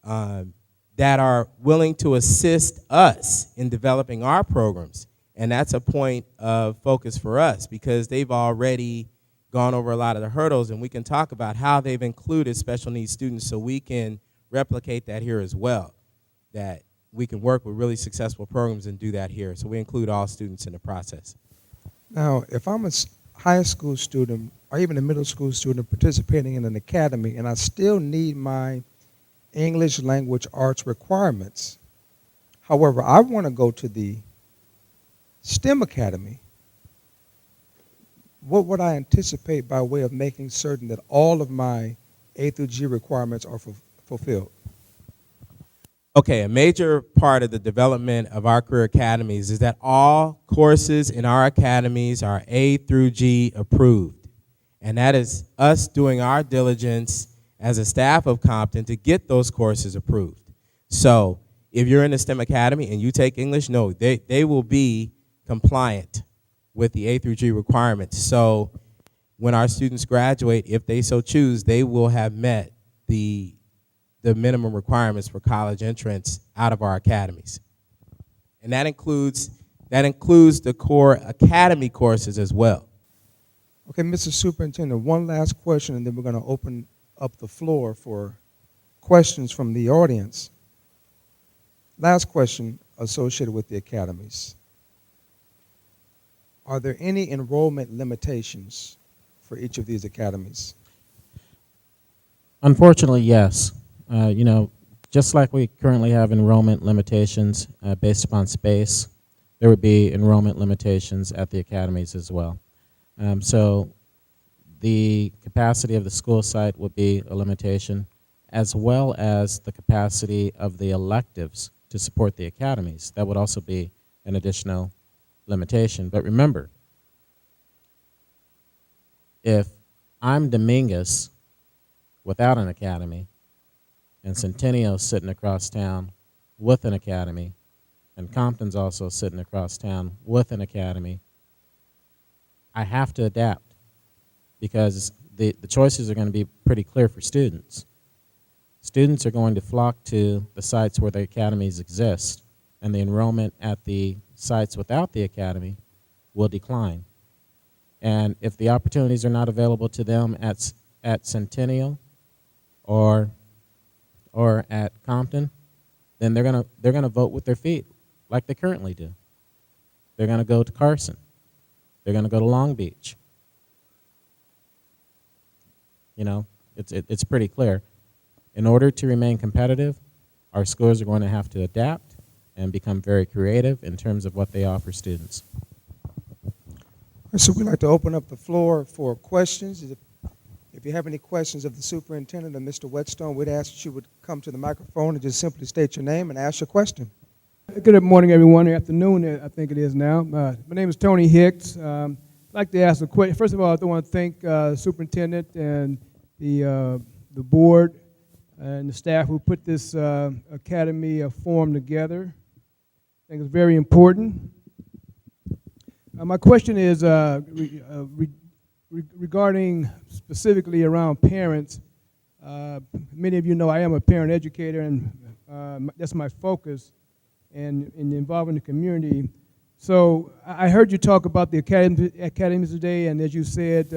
that are willing to assist us in developing our programs. And that's a point of focus for us because they've already gone over a lot of the hurdles, and we can talk about how they've included special needs students so we can replicate that here as well, that we can work with really successful programs and do that here. So we include all students in the process. Now, if I'm a high school student or even a middle school student participating in an academy and I still need my English language arts requirements, however, I want to go to the STEM Academy, what would I anticipate by way of making certain that all of my A through G requirements are fulfilled? Okay, a major part of the development of our career academies is that all courses in our academies are A through G approved. And that is us doing our diligence as a staff of Compton to get those courses approved. So if you're in the STEM Academy and you take English, no, they will be compliant with the A through G requirements. So when our students graduate, if they so choose, they will have met the minimum requirements for college entrance out of our academies. And that includes the core academy courses as well. Okay, Mr. Superintendent, one last question, and then we're going to open up the floor for questions from the audience. Last question associated with the academies. Are there any enrollment limitations for each of these academies? Unfortunately, yes. Just like we currently have enrollment limitations based upon space, there would be enrollment limitations at the academies as well. So the capacity of the school site would be a limitation, as well as the capacity of the electives to support the academies. That would also be an additional limitation. But remember, if I'm Dominguez without an academy, and Centennial's sitting across town with an academy, and Compton's also sitting across town with an academy, I have to adapt because the choices are going to be pretty clear for students. Students are going to flock to the sites where the academies exist, and the enrollment at the sites without the academy will decline. And if the opportunities are not available to them at Centennial or at Compton, then they're gonna vote with their feet, like they currently do. They're gonna go to Carson. They're gonna go to Long Beach. You know, it's pretty clear. In order to remain competitive, our schools are going to have to adapt and become very creative in terms of what they offer students. So we'd like to open up the floor for questions. If you have any questions of the superintendent or Mr. Whetstone, we'd ask that you would come to the microphone and just simply state your name and ask your question. Good morning, everyone. Afternoon, I think it is now. My name is Tony Hicks. I'd like to ask a question. First of all, I want to thank the superintendent and the board and the staff who put this academy forum together. I think it's very important. My question is regarding specifically around parents. Many of you know I am a parent educator, and that's my focus and involving the community. So I heard you talk about the academies today, and as you said,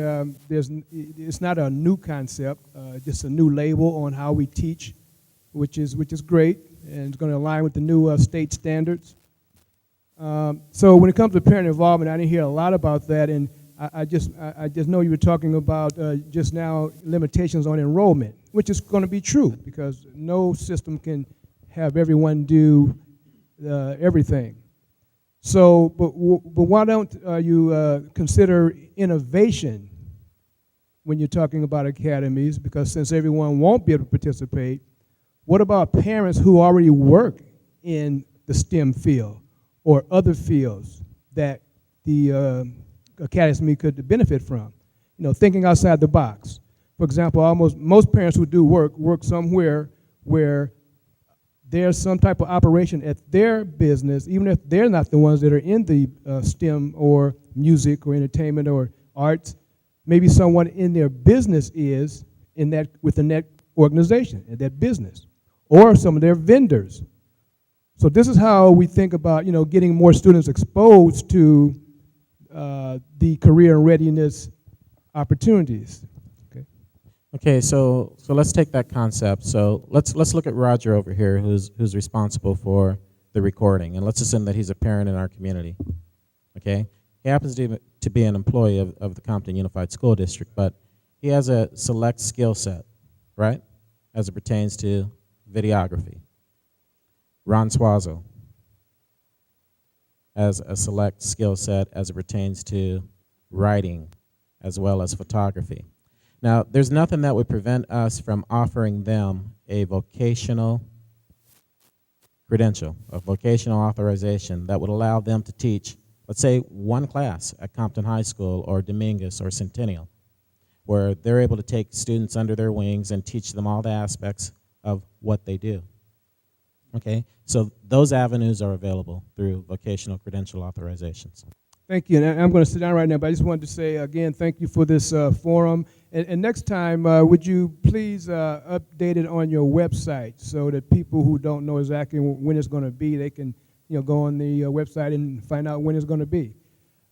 it's not a new concept, just a new label on how we teach, which is great, and it's going to align with the new state standards. So when it comes to parent involvement, I didn't hear a lot about that, and I just know you were talking about just now limitations on enrollment, which is going to be true because no system can have everyone do everything. So, but why don't you consider innovation when you're talking about academies? Because since everyone won't be able to participate, what about parents who already work in the STEM field or other fields that the academy could benefit from? You know, thinking outside the box. For example, most parents who do work somewhere where there's some type of operation at their business, even if they're not the ones that are in the STEM or music or entertainment or arts. Maybe someone in their business is in that within that organization, in that business, or some of their vendors. So this is how we think about, you know, getting more students exposed to the career and readiness opportunities. Okay, so let's take that concept. So let's look at Roger over here, who's responsible for the recording, and let's assume that he's a parent in our community. Okay, he happens to be an employee of the Compton Unified School District, but he has a select skill set, right, as it pertains to videography. Ron Suazo has a select skill set as it pertains to writing as well as photography. Now, there's nothing that would prevent us from offering them a vocational credential, a vocational authorization that would allow them to teach, let's say, one class at Compton High School or Dominguez or Centennial, where they're able to take students under their wings and teach them all the aspects of what they do. Okay, so those avenues are available through vocational credential authorizations. Thank you, and I'm going to sit down right now, but I just wanted to say again, thank you for this forum. And next time, would you please update it on your website so that people who don't know exactly when it's going to be, they can, you know, go on the website and find out when it's going to be.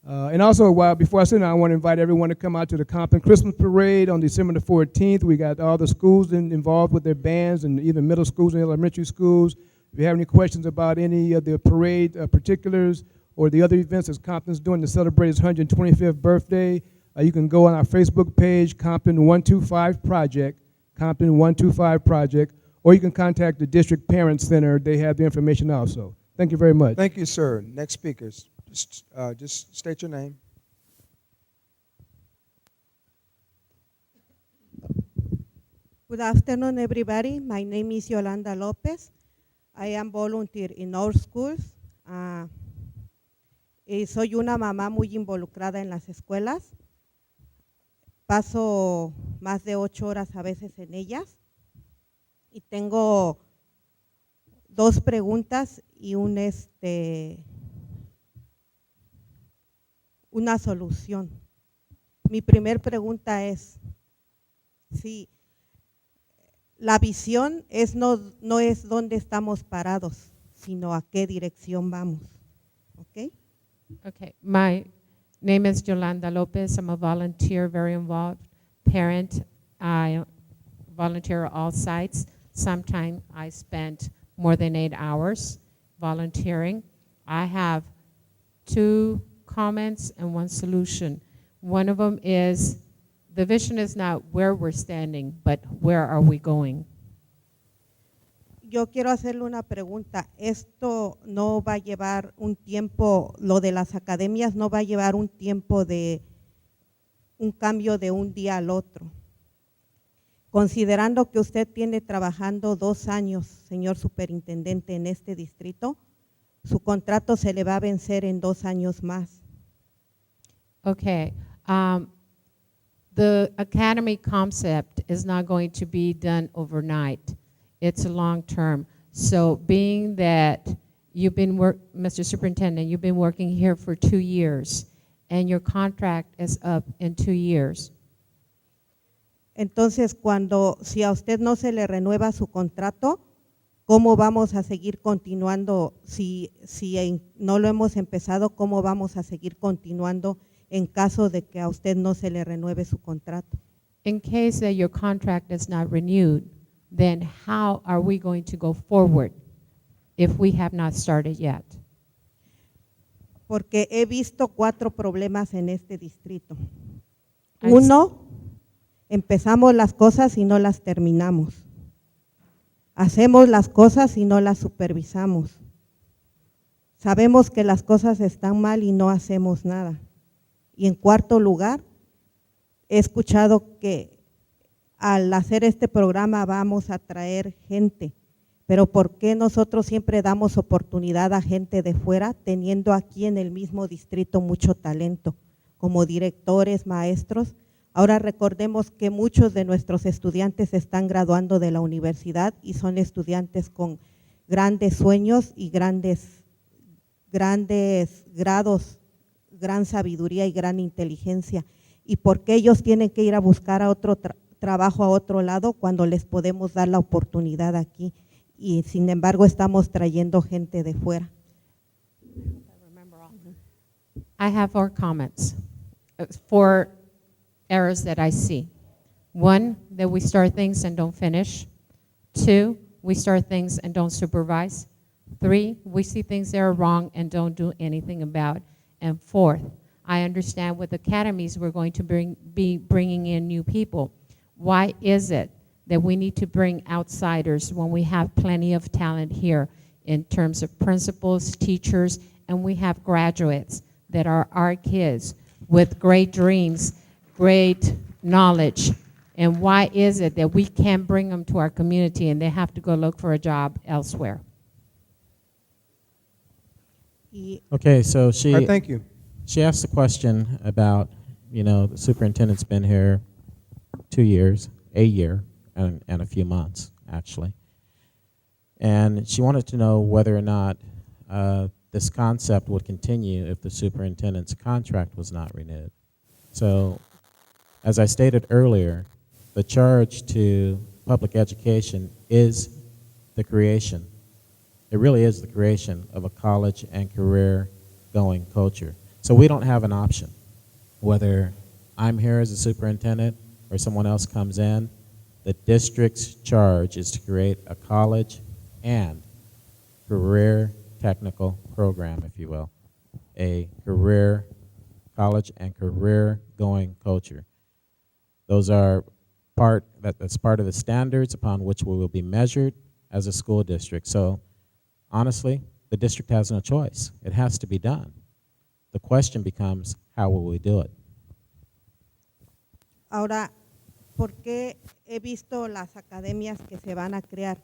And also, before I sit down, I want to invite everyone to come out to the Compton Christmas Parade on December the 14th. We got all the schools involved with their bands, and even middle schools and elementary schools. If you have any questions about any of the parade particulars or the other events that Compton's doing to celebrate its 125th birthday, you can go on our Facebook page, Compton 125 Project, Compton 125 Project, or you can contact the District Parent Center. They have the information also. Thank you very much. Thank you, sir. Next speakers. Just state your name. Good afternoon, everybody. My name is Yolanda Lopez. I am volunteer in all schools. Soy una mamá muy involucrada en las escuelas. Paso más de 8 horas a veces en ellas. Y tengo 2 preguntas y una solución. Mi primer pregunta es, si la visión no es dónde estamos parados, sino a qué dirección vamos. Okay? Okay, my name is Yolanda Lopez. I'm a volunteer, very involved parent. I volunteer at all sites. Sometimes I spent more than 8 hours volunteering. I have 2 comments and 1 solution. One of them is the vision is not where we're standing, but where are we going? Yo quiero hacerle una pregunta. Esto no va a llevar un tiempo, lo de las academias no va a llevar un tiempo de un cambio de un día al otro. Considerando que usted tiene trabajando 2 años, señor superintendente, en este distrito, su contrato se le va a vencer en 2 años más. Okay. The academy concept is not going to be done overnight. It's long term. So being that you've been Mr. Superintendent, you've been working here for 2 years and your contract is up in 2 years. Entonces, si a usted no se le renueva su contrato, ¿cómo vamos a seguir continuando? Si no lo hemos empezado, ¿cómo vamos a seguir continuando en caso de que a usted no se le renueve su contrato? In case that your contract is not renewed, then how are we going to go forward if we have not started yet? Porque he visto 4 problemas en este distrito. Uno, empezamos las cosas y no las terminamos. Hacemos las cosas y no las supervisamos. Sabemos que las cosas están mal y no hacemos nada. Y en cuarto lugar, he escuchado que al hacer este programa vamos a traer gente, pero ¿por qué nosotros siempre damos oportunidad a gente de fuera, teniendo aquí en el mismo distrito mucho talento, como directores, maestros? Ahora recordemos que muchos de nuestros estudiantes están graduando de la universidad y son estudiantes con grandes sueños y grandes grados, gran sabiduría y gran inteligencia. ¿Y por qué ellos tienen que ir a buscar a otro trabajo a otro lado cuando les podemos dar la oportunidad aquí? Y sin embargo estamos trayendo gente de fuera. I have 4 comments, 4 errors that I see. 1, that we start things and don't finish. 2, we start things and don't supervise. 3, we see things that are wrong and don't do anything about. And 4th, I understand with academies we're going to be bringing in new people. Why is it that we need to bring outsiders when we have plenty of talent here in terms of principals, teachers, and we have graduates that are our kids with great dreams, great knowledge? And why is it that we can't bring them to our community and they have to go look for a job elsewhere? Okay, so thank you. She asked a question about, the superintendent's been here 2 years, a year, and a few months, actually. And she wanted to know whether or not this concept would continue if the superintendent's contract was not renewed. So, as I stated earlier, the charge to public education is the creation. It really is the creation of a college and career-going culture. So we don't have an option. Whether I'm here as a superintendent or someone else comes in, the district's charge is to create a college and career technical program, if you will. A career college and career-going culture. Those are that's part of the standards upon which we will be measured as a school district. So honestly, the district has no choice. It has to be done. The question becomes, how will we do it? Ahora, ¿por qué he visto las academias que se van a crear?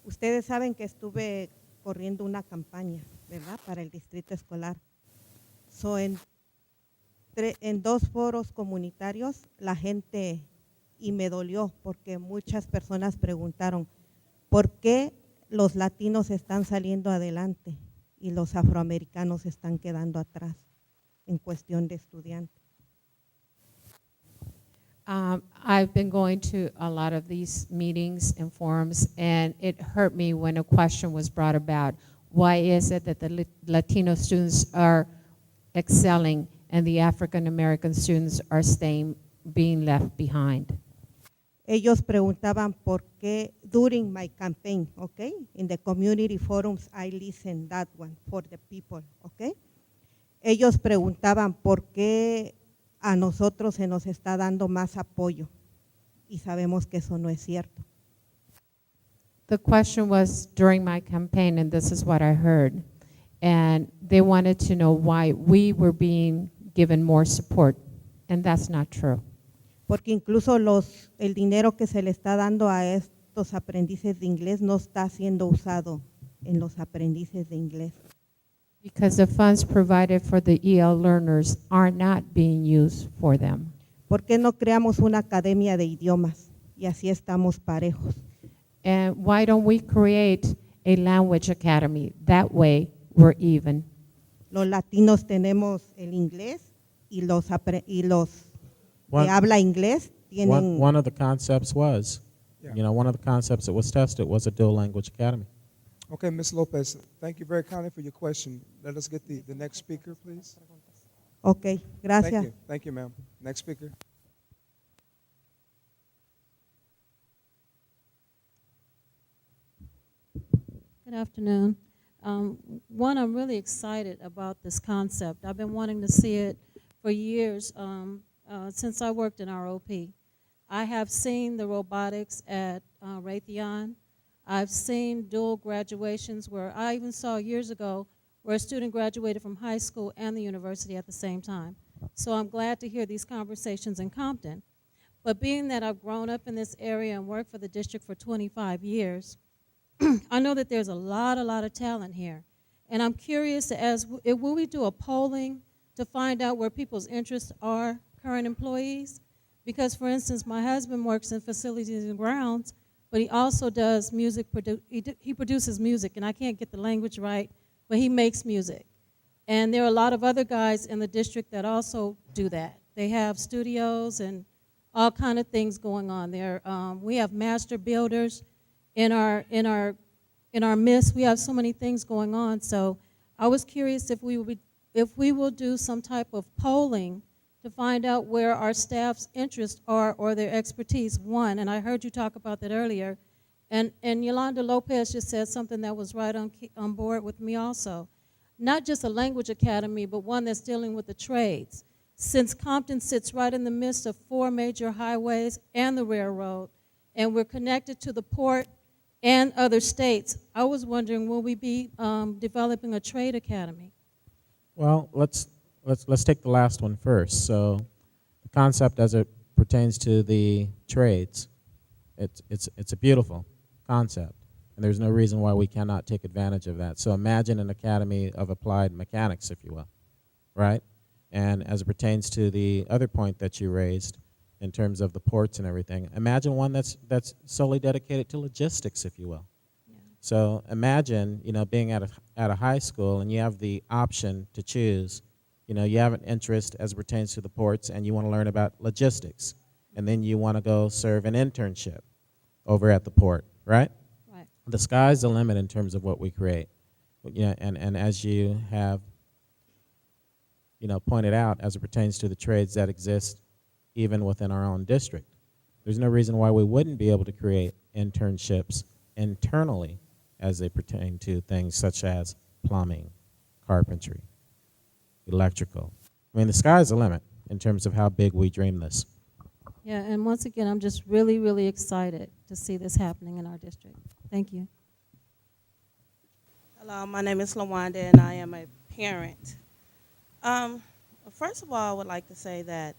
Ustedes saben que estuve corriendo una campaña, ¿verdad?, para el distrito escolar. En 2 foros comunitarios, la gente, y me dolió, porque muchas personas preguntaron, ¿por qué los latinos están saliendo adelante y los afroamericanos están quedando atrás en cuestión de estudiantes? I've been going to a lot of these meetings and forums, and it hurt me when a question was brought about. Why is it that the Latino students are excelling and the African American students are being left behind? ellos preguntaban por qué, during my campaign, okay, in the community forums, I listened that one for the people, okay. Ellos preguntaban por qué a nosotros se nos está dando más apoyo y sabemos que eso no es cierto. The question was during my campaign, and this is what I heard, and they wanted to know why we were being given more support, and that's not true. Porque incluso el dinero que se le está dando a estos aprendices de inglés no está siendo usado en los aprendices de inglés. Because the funds provided for the EL learners are not being used for them. ¿Por qué no creamos una academia de idiomas y así estamos parejos? And why don't we create a language academy? That way we're even. Los latinos tenemos el inglés y los One- que habla inglés tienen. One of the concepts was, Yeah. one of the concepts that was tested was a dual language academy. Okay, Ms. Lopez, thank you very kindly for your question. Let us get the next speaker, please. Ok, gracias. Thank you, ma'am. Next speaker. Good afternoon. One, I'm really excited about this concept. I've been wanting to see it for years since I worked in ROP. I have seen the robotics at Raytheon. I've seen dual graduations where I even saw years ago where a student graduated from high school and the university at the same time. So I'm glad to hear these conversations in Compton. But being that I've grown up in this area and worked for the district for 25 years, I know that there's a lot of talent here. And I'm curious will we do a polling to find out where people's interests are, current employees? Because, for instance, my husband works in facilities and grounds, but he also does music, he produces music, and I can't get the language right, but he makes music. And there are a lot of other guys in the district that also do that. They have studios and all kind of things going on there. We have master builders in our midst. We have so many things going on. So I was curious if we will do some type of polling to find out where our staff's interests are or their expertise, one, and I heard you talk about that earlier, and Yolanda Lopez just said something that was right on board with me also. Not just a language academy, but one that's dealing with the trades. Since Compton sits right in the midst of 4 major highways and the railroad, and we're connected to the port and other states, I was wondering, will we be developing a trade academy? Well, let's take the last one first. So the concept as it pertains to the trades, it's a beautiful concept, and there's no reason why we cannot take advantage of that. So imagine an academy of applied mechanics, if you will, right? And as it pertains to the other point that you raised in terms of the ports and everything, imagine one that's solely dedicated to logistics, if you will. So imagine, being at a high school and you have the option to choose. You have an interest as it pertains to the ports and you want to learn about logistics. And then you want to go serve an internship over at the port, right? Right. The sky's the limit in terms of what we create. And as you have, pointed out, as it pertains to the trades that exist even within our own district, there's no reason why we wouldn't be able to create internships internally as they pertain to things such as plumbing, carpentry, electrical. I mean, the sky's the limit in terms of how big we dream this. Yeah, and once again, I'm just really, really excited to see this happening in our district. Thank you. Hello, my name is LaWanda, and I am a parent. First of all, I would like to say that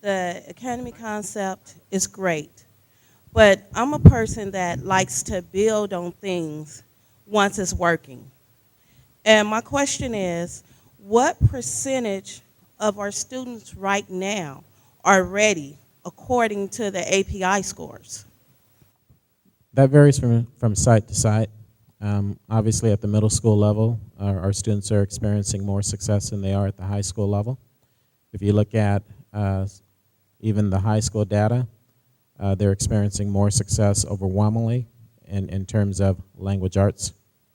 the academy concept is great, but I'm a person that likes to build on things once it's working. And my question is, what percentage of our students right now are ready according to the API scores? That varies from site to site. Obviously, at the middle school level, our students are experiencing more success than they are at the high school level. If you look at even the high school data, they're experiencing more success overwhelmingly in terms of language arts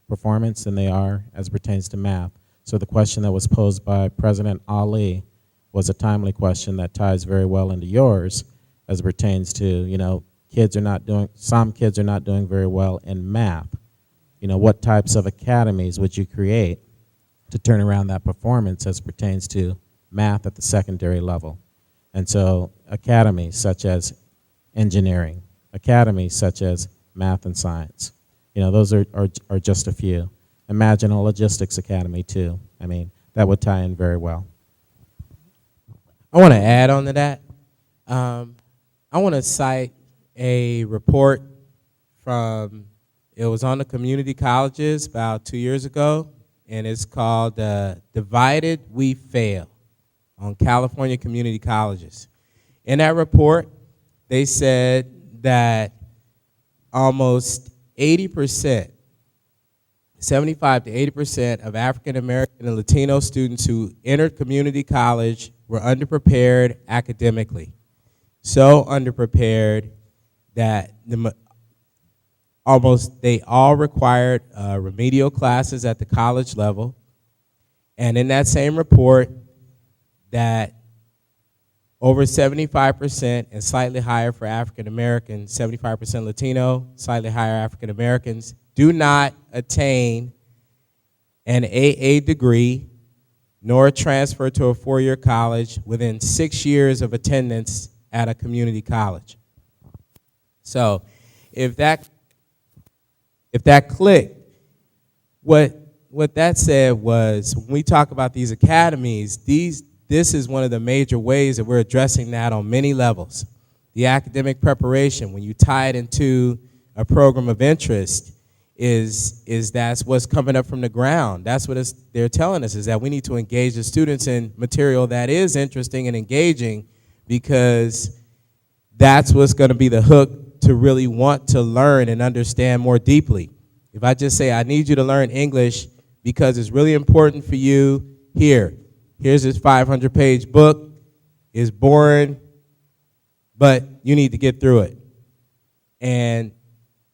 performance than they are as it pertains to math. So the question that was posed by President Ali was a timely question that ties very well into yours as it pertains to, some kids are not doing very well in math. What types of academies would you create to turn around that performance as pertains to math at the secondary level? And so academies such as engineering, academies such as math and science, those are just a few. Imagine a logistics academy too. I mean, that would tie in very well. I want to add on to that. I want to cite a report it was on the community colleges about 2 years ago, and it's called Divided We Fail on California community colleges. In that report, they said that almost 80%, 75 to 80% of African American and Latino students who entered community college were underprepared academically. So underprepared that they all required remedial classes at the college level. And in that same report, that over 75% and slightly higher for African Americans, 75% Latino, slightly higher African Americans, do not attain an AA degree nor transfer to a four-year college within 6 years of attendance at a community college. So if that clicked, what that said was, when we talk about these academies, this is one of the major ways that we're addressing that on many levels. The academic preparation, when you tie it into a program of interest, is that's what's coming up from the ground. That's what they're telling us, is that we need to engage the students in material that is interesting and engaging, because that's what's going to be the hook to really want to learn and understand more deeply. If I just say, I need you to learn English because it's really important for you, here's this 500-page book, it's boring, but you need to get through it. And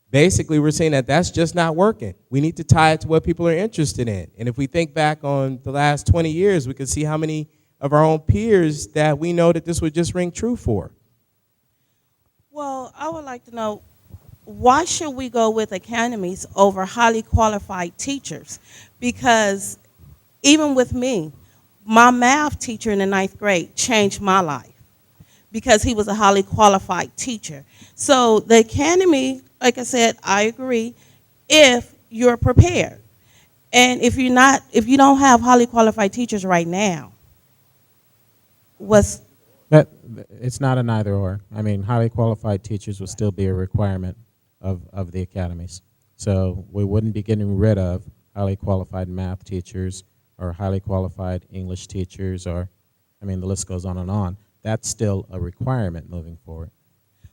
basically, we're saying that that's just not working. We need to tie it to what people are interested in. And if we think back on the last 20 years, we can see how many of our own peers that we know that this would just ring true for. Well, I would like to know, why should we go with academies over highly qualified teachers? Because even with me, my math teacher in the 9th grade changed my life because he was a highly qualified teacher. So the academy, like I said, I agree, if you're prepared. And if you don't have highly qualified teachers right now, It's not an either or. I mean, highly qualified teachers will still be a requirement of the academies. So we wouldn't be getting rid of highly qualified math teachers or highly qualified English teachers, or, I mean, the list goes on and on. That's still a requirement moving forward.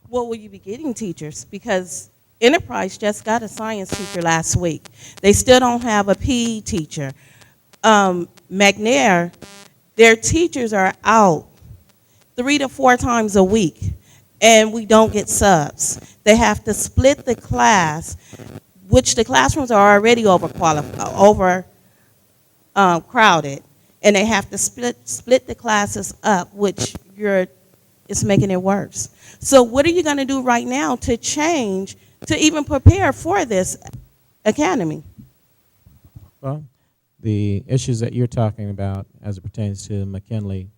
What will you be getting teachers? Because Enterprise just got a science teacher last week. They still don't have a PE teacher. McNair, their teachers are out 3 to 4 times a week, and we don't get subs. They have to split the class, which the classrooms are already crowded, and they have to split the classes up, which it's making it worse. So what are you going to do right now to change, to even prepare for this academy? Well, the issues that you're talking about as it pertains to McKinley,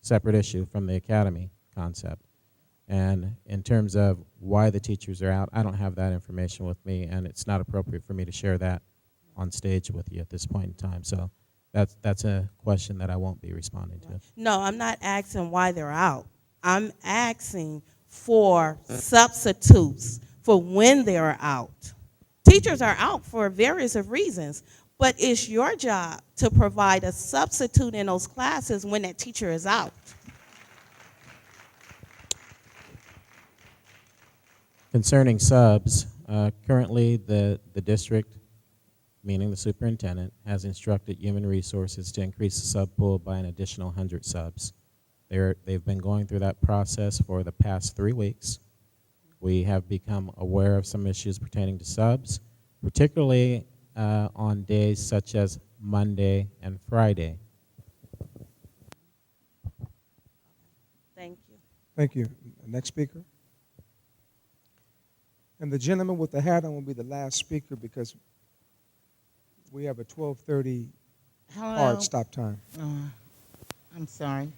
separate issue from the academy concept. And in terms of why the teachers are out, I don't have that information with me, and it's not appropriate for me to share that on stage with you at this point in time. So that's a question that I won't be responding to. No, I'm not asking why they're out. I'm asking for substitutes for when they're out. Teachers are out for various reasons, but it's your job to provide a substitute in those classes when that teacher is out. Concerning subs, currently the district, meaning the superintendent, has instructed human resources to increase the sub pool by an additional 100 subs. They've been going through that process for the past 3 weeks. We have become aware of some issues pertaining to subs, particularly on days such as Monday and Friday. Thank you. Thank you. Next speaker. And the gentleman with the hat on will be the last speaker because we have a 12:30 hard stop time. I'm sorry.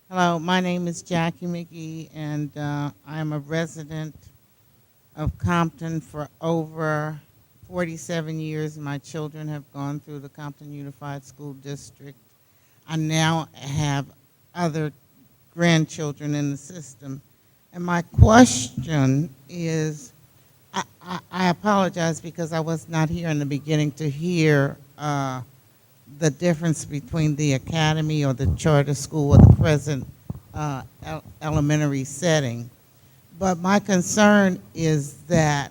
Hello, my name is Jackie McGee, and I'm a resident of Compton for over 47 years. My children have gone through the Compton Unified School District. I now have other grandchildren in the system. And my question is, I apologize because I was not here in the beginning to hear the difference between the academy or the charter school or the present elementary setting. But my concern is that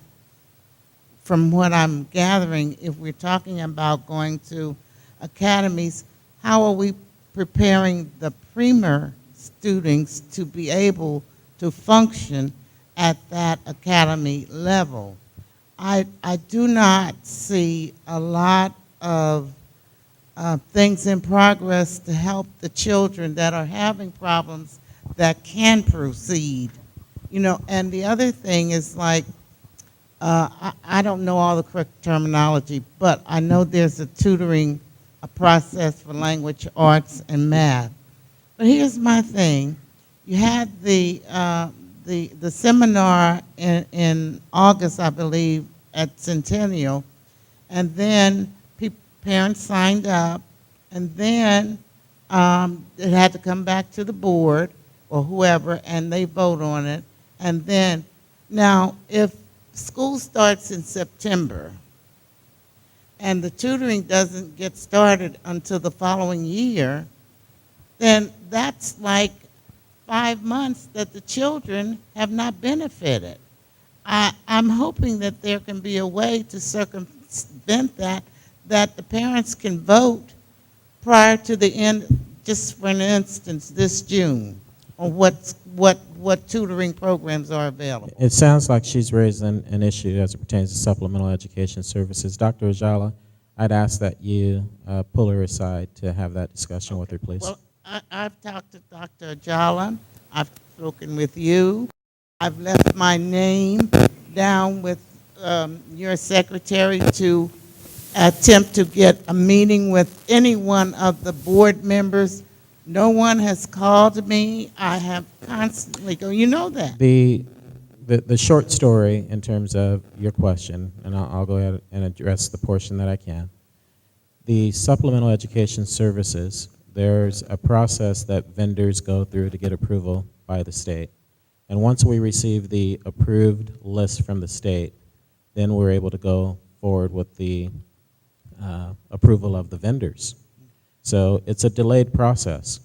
from what I'm gathering, if we're talking about going to academies, how are we preparing the premier students to be able to function at that academy level? I do not see a lot of things in progress to help the children that are having problems that can proceed. You know, and the other thing is like, I don't know all the correct terminology, but I know there's a tutoring process for language arts and math. But here's my thing. You had the seminar in August, I believe, at Centennial, and then parents signed up, and then it had to come back to the board or whoever, and they vote on it. And then, now, if school starts in September, and the tutoring doesn't get started until the following year, then that's like 5 months that the children have not benefited. I'm hoping that there can be a way to circumvent that the parents can vote prior to the end, just for an instance, this June, on what tutoring programs are available. It sounds like she's raised an issue as it pertains to supplemental education services. Dr. Ajala, I'd ask that you pull her aside to have that discussion with her, please. Well, I've talked to Dr. Ajala. I've spoken with you. I've left my name down with your secretary to attempt to get a meeting with any one of the board members. No one has called me. I have constantly go. You know that. The short story in terms of your question, and I'll go ahead and address the portion that I can. The supplemental education services, there's a process that vendors go through to get approval by the state. And once we receive the approved list from the state, then we're able to go forward with the approval of the vendors. So it's a delayed process.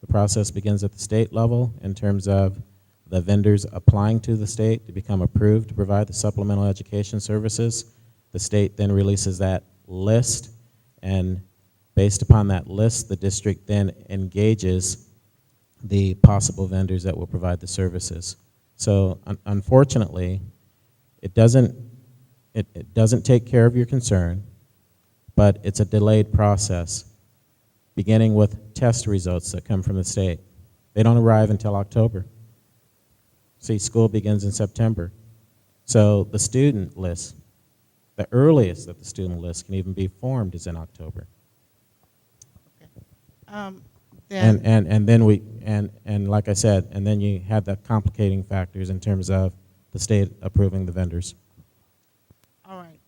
The process begins at the state level in terms of the vendors applying to the state to become approved to provide the supplemental education services. The state then releases that list, and based upon that list, the district then engages the possible vendors that will provide the services. So unfortunately, it doesn't take care of your concern, but it's a delayed process, beginning with test results that come from the state. They don't arrive until October. See, school begins in September. So the student list, the earliest that the student list can even be formed is in October. And then like I said, and then you had the complicating factors in terms of the state approving the vendors. All right.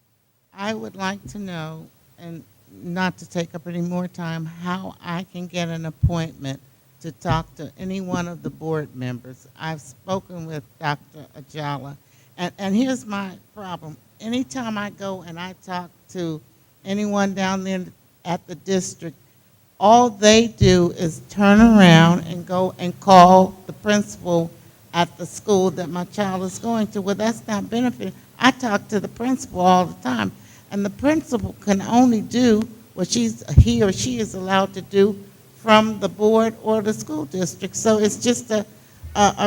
I would like to know, and not to take up any more time, how I can get an appointment to talk to any one of the board members. I've spoken with Dr. Ajala, and here's my problem. Anytime I go and I talk to anyone down there at the district, all they do is turn around and go and call the principal at the school that my child is going to. Well, that's not benefiting. I talk to the principal all the time, and the principal can only do what he or she is allowed to do from the board or the school district. So it's just a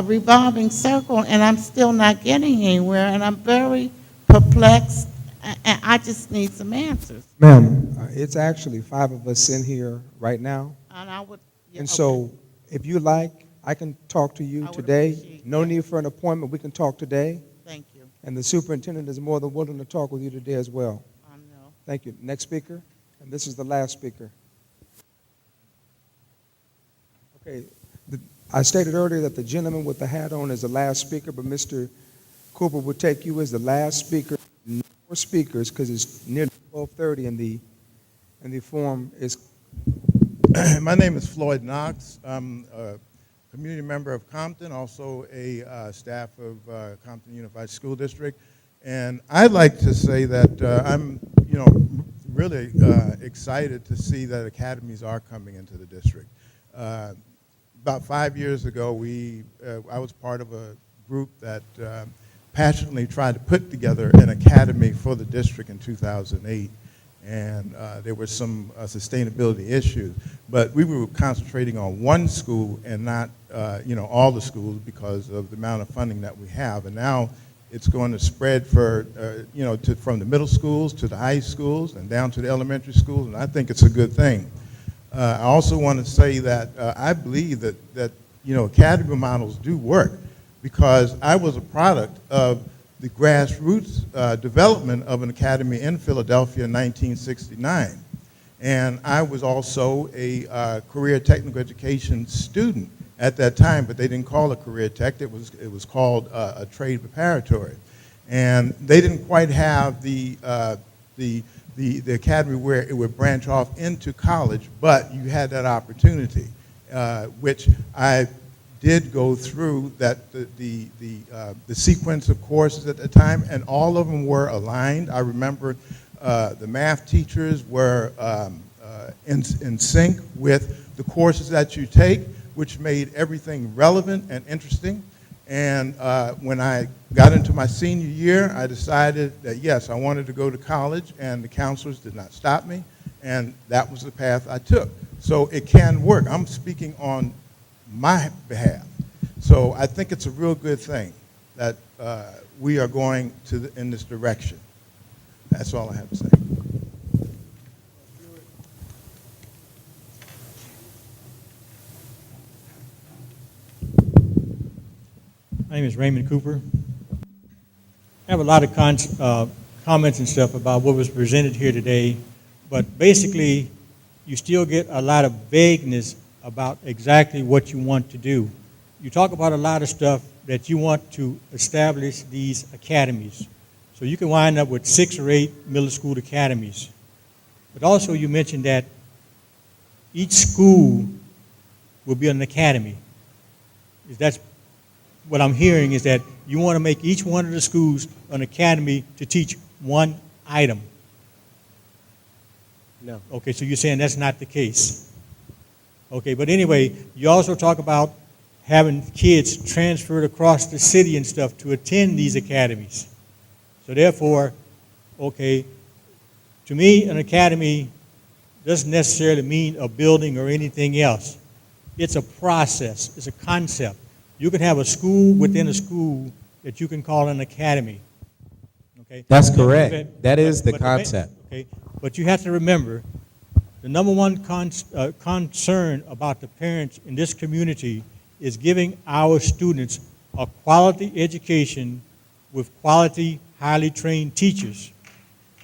revolving circle, and I'm still not getting anywhere, and I'm very perplexed, and I just need some answers. Ma'am, it's actually 5 of us in here right now. And I would, And so if you like, I can talk to you today. No need for an appointment. We can talk today. Thank you. And the superintendent is more than willing to talk with you today as well. No. Thank you. Next speaker, and this is the last speaker. Okay, I stated earlier that the gentleman with the hat on is the last speaker, but Mr. Cooper will take you as the last speaker. No more speakers because it's nearly 12:30 and the forum is. My name is Floyd Knox. I'm a community member of Compton, also a staff of Compton Unified School District. And I'd like to say that I'm, really excited to see that academies are coming into the district. About 5 years ago, I was part of a group that passionately tried to put together an academy for the district in 2008. And there were some sustainability issues. But we were concentrating on one school and not, all the schools because of the amount of funding that we have. And now it's going to spread for, from the middle schools to the high schools and down to the elementary schools, and I think it's a good thing. I also want to say that I believe that academy models do work because I was a product of the grassroots development of an academy in Philadelphia in 1969. And I was also a career technical education student at that time, but they didn't call it career tech, it was called a trade preparatory. And they didn't quite have the academy where it would branch off into college, but you had that opportunity, which I did go through the sequence of courses at the time, and all of them were aligned. I remember the math teachers were in sync with the courses that you take, which made everything relevant and interesting. And when I got into my senior year, I decided that yes, I wanted to go to college, and the counselors did not stop me, and that was the path I took. So it can work. I'm speaking on my behalf. So I think it's a real good thing that we are going in this direction. That's all I have to say. My name is Raymond Cooper. I have a lot of comments and stuff about what was presented here today, but basically you still get a lot of vagueness about exactly what you want to do. You talk about a lot of stuff that you want to establish these academies. So you can wind up with 6 or 8 middle school academies. But also you mentioned that each school will be an academy. That's what I'm hearing, is that you want to make each one of the schools an academy to teach one item. No. Okay, so you're saying that's not the case. Okay, but anyway, you also talk about having kids transferred across the city and stuff to attend these academies. So therefore, okay, to me, an academy doesn't necessarily mean a building or anything else. It's a process, it's a concept. You can have a school within a school that you can call an academy. Okay? That's correct. That is the concept. Okay, but you have to remember, the number one concern about the parents in this community is giving our students a quality education with quality, highly trained teachers.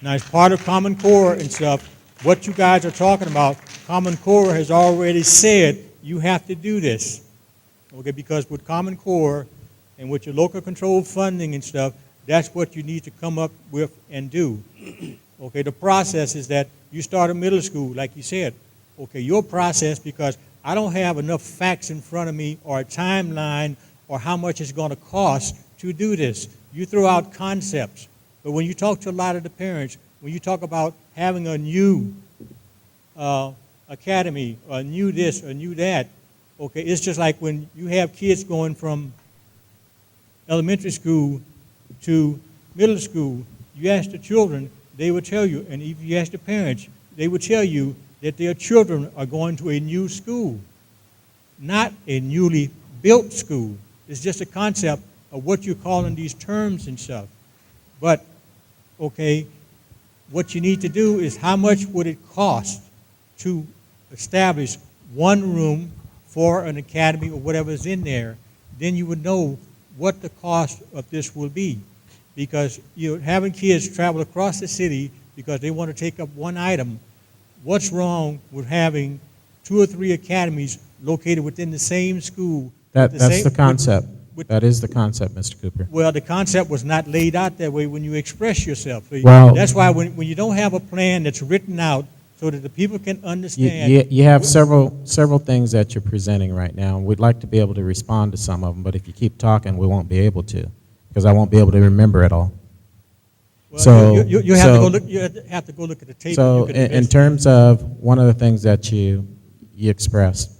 Now, as part of Common Core and stuff, what you guys are talking about, Common Core has already said you have to do this. Okay, because with Common Core and with your local control funding and stuff, that's what you need to come up with and do. Okay, the process is that you start a middle school, like you said. Okay, your process, because I don't have enough facts in front of me or a timeline or how much it's going to cost to do this. You throw out concepts. But when you talk to a lot of the parents, when you talk about having a new academy, or a new this, or a new that, okay, it's just like when you have kids going from elementary school to middle school, you ask the children, they will tell you, and if you ask the parents, they will tell you that their children are going to a new school, not a newly built school. It's just a concept of what you're calling these terms and stuff. But, okay, what you need to do is how much would it cost to establish one room for an academy or whatever's in there, then you would know what the cost of this will be. because you're having kids travel across the city because they want to take up one item. What's wrong with having 2 or 3 academies located within the same school? That's the concept. That is the concept, Mr. Cooper. Well, the concept was not laid out that way when you express yourself. Well, that's why when you don't have a plan that's written out so that the people can understand. You have several things that you're presenting right now, and we'd like to be able to respond to some of them, but if you keep talking, we won't be able to, because I won't be able to remember it all. Well, so you have to go look. You have to go look at the tape. So in terms of one of the things that you expressed,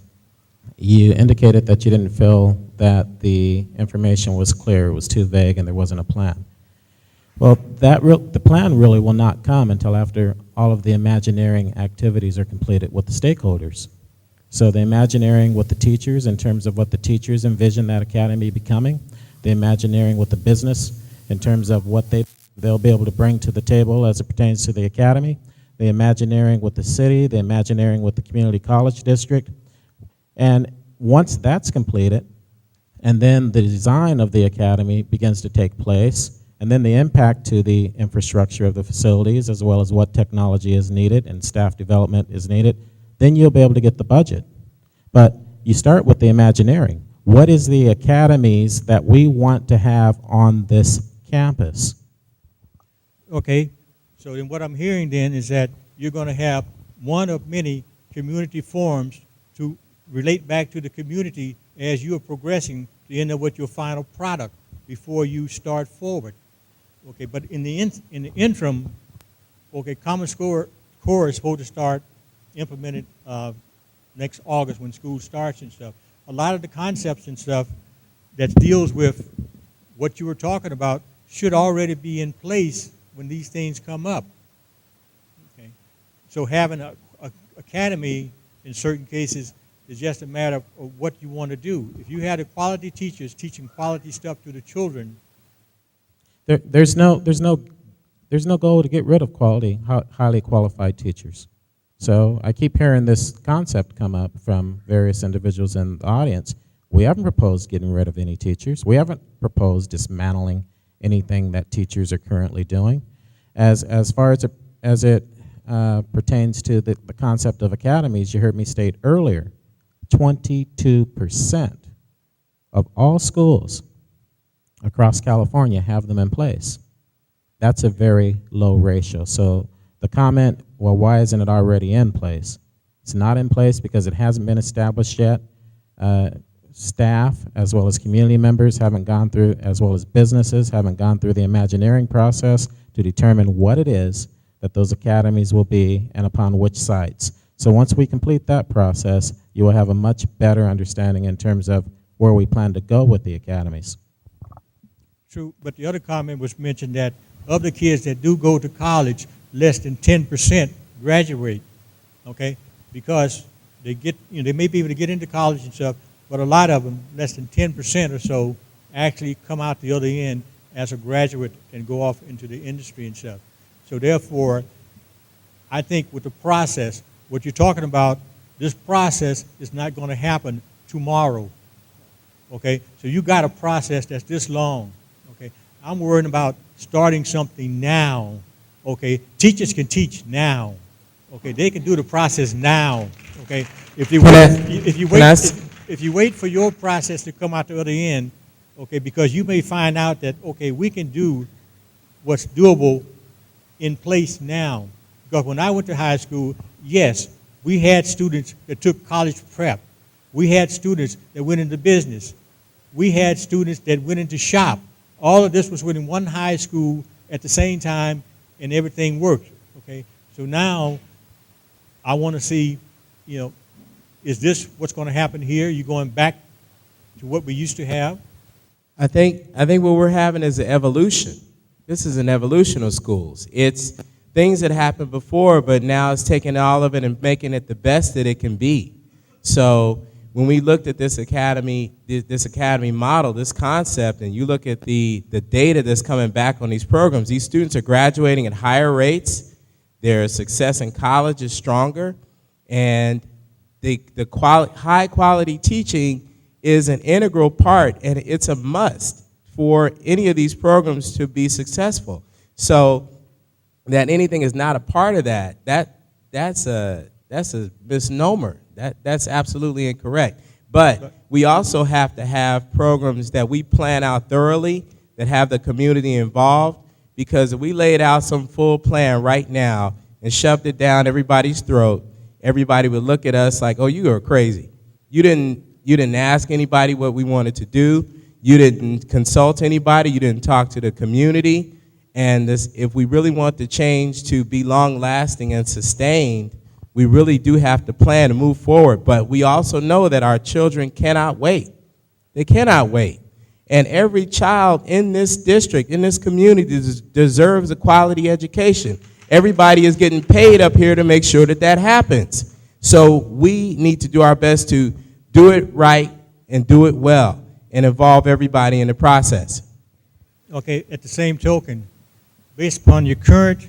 you indicated that you didn't feel that the information was clear, it was too vague, and there wasn't a plan. Well, the plan really will not come until after all of the Imagineering activities are completed with the stakeholders. So the Imagineering with the teachers in terms of what the teachers envision that academy becoming, the Imagineering with the business in terms of what they'll be able to bring to the table as it pertains to the academy, the Imagineering with the city, the Imagineering with the community college district. And once that's completed, and then the design of the academy begins to take place, and then the impact to the infrastructure of the facilities, as well as what technology is needed and staff development is needed, then you'll be able to get the budget. But you start with the Imagineering. What is the academies that we want to have on this campus? Okay, so then what I'm hearing then is that you're going to have one of many community forums to relate back to the community as you are progressing to end up with your final product before you start forward. Okay, but in the interim, okay, Common Core is supposed to start implemented next August when school starts and stuff. A lot of the concepts and stuff that deals with what you were talking about should already be in place when these things come up. Okay, so having a academy in certain cases is just a matter of what you want to do. If you had quality teachers teaching quality stuff to the children, there's no goal to get rid of highly qualified teachers. So I keep hearing this concept come up from various individuals in the audience. We haven't proposed getting rid of any teachers. We haven't proposed dismantling anything that teachers are currently doing. As far as it pertains to the concept of academies, you heard me state earlier, 22% of all schools across California have them in place. That's a very low ratio. So the comment, well, why isn't it already in place? It's not in place because it hasn't been established yet. Staff, as well as community members, haven't gone through, as well as businesses, haven't gone through the Imagineering process to determine what it is that those academies will be and upon which sites. So once we complete that process, you will have a much better understanding in terms of where we plan to go with the academies. True, but the other comment was mentioned that of the kids that do go to college, less than 10% graduate, okay? Because they get, they may be able to get into college and stuff, but a lot of them, less than 10% or so, actually come out the other end as a graduate and go off into the industry and stuff. So therefore, I think with the process, what you're talking about, this process is not going to happen tomorrow, okay? So you got a process that's this long, okay? I'm worrying about starting something now, okay? Teachers can teach now, okay? They can do the process now, okay? If you wait for your process to come out the other end, okay, because you may find out that, okay, we can do what's doable in place now. Because when I went to high school, yes, we had students that took college prep. We had students that went into business. We had students that went into shop. All of this was within one high school at the same time, and everything worked, okay? So now I want to see, is this what's going to happen here? You going back to what we used to have? I think what we're having is an evolution. This is an evolution of schools. It's things that happened before, but now it's taking all of it and making it the best that it can be. So when we looked at this academy model, this concept, and you look at the data that's coming back on these programs, these students are graduating at higher rates, their success in college is stronger, and the high quality teaching is an integral part, and it's a must for any of these programs to be successful. So that anything is not a part of that's a misnomer. That's absolutely incorrect. But we also have to have programs that we plan out thoroughly, that have the community involved, because if we laid out some full plan right now and shoved it down everybody's throat, everybody would look at us like, oh, you are crazy. You didn't ask anybody what we wanted to do. You didn't consult anybody. You didn't talk to the community. And if we really want the change to be long-lasting and sustained, we really do have to plan to move forward. But we also know that our children cannot wait. They cannot wait. And every child in this district, in this community, deserves a quality education. Everybody is getting paid up here to make sure that that happens. So we need to do our best to do it right and do it well and involve everybody in the process. Okay, at the same token, based upon your current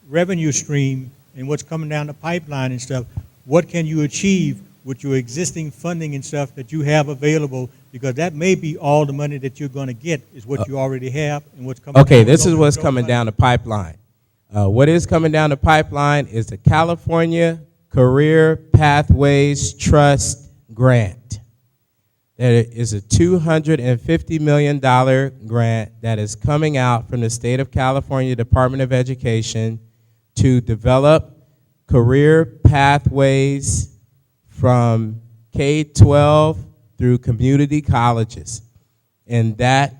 revenue stream and what's coming down the pipeline and stuff, what can you achieve with your existing funding and stuff that you have available? Because that may be all the money that you're going to get is what you already have and what's coming. Okay, this is what's coming down the pipeline. What is coming down the pipeline is the California Career Pathways Trust Grant. That is a $250 million grant that is coming out from the State of California Department of Education to develop career pathways from K-12 through community colleges. And that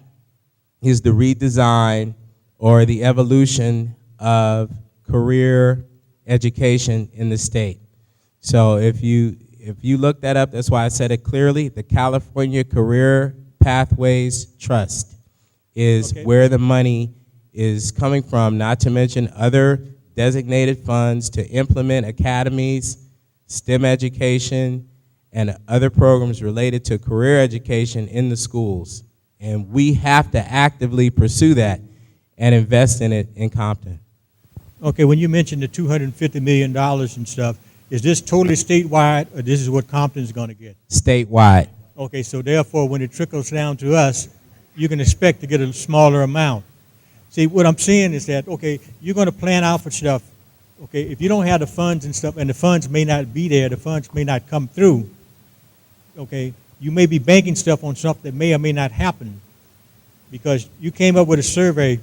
is the redesign or the evolution of career education in the state. So if you look that up, that's why I said it clearly, the California Career Pathways Trust is where the money is coming from, not to mention other designated funds to implement academies, STEM education, and other programs related to career education in the schools. And we have to actively pursue that and invest in it in Compton. Okay, when you mentioned the $250 million and stuff, is this totally statewide, or this is what Compton's going to get? Statewide. Okay, so therefore, when it trickles down to us, you can expect to get a smaller amount. See, what I'm saying is that, okay, you're going to plan out for stuff. Okay, if you don't have the funds and stuff, and the funds may not be there, the funds may not come through, okay, you may be banking stuff on stuff that may or may not happen because you came up with a survey,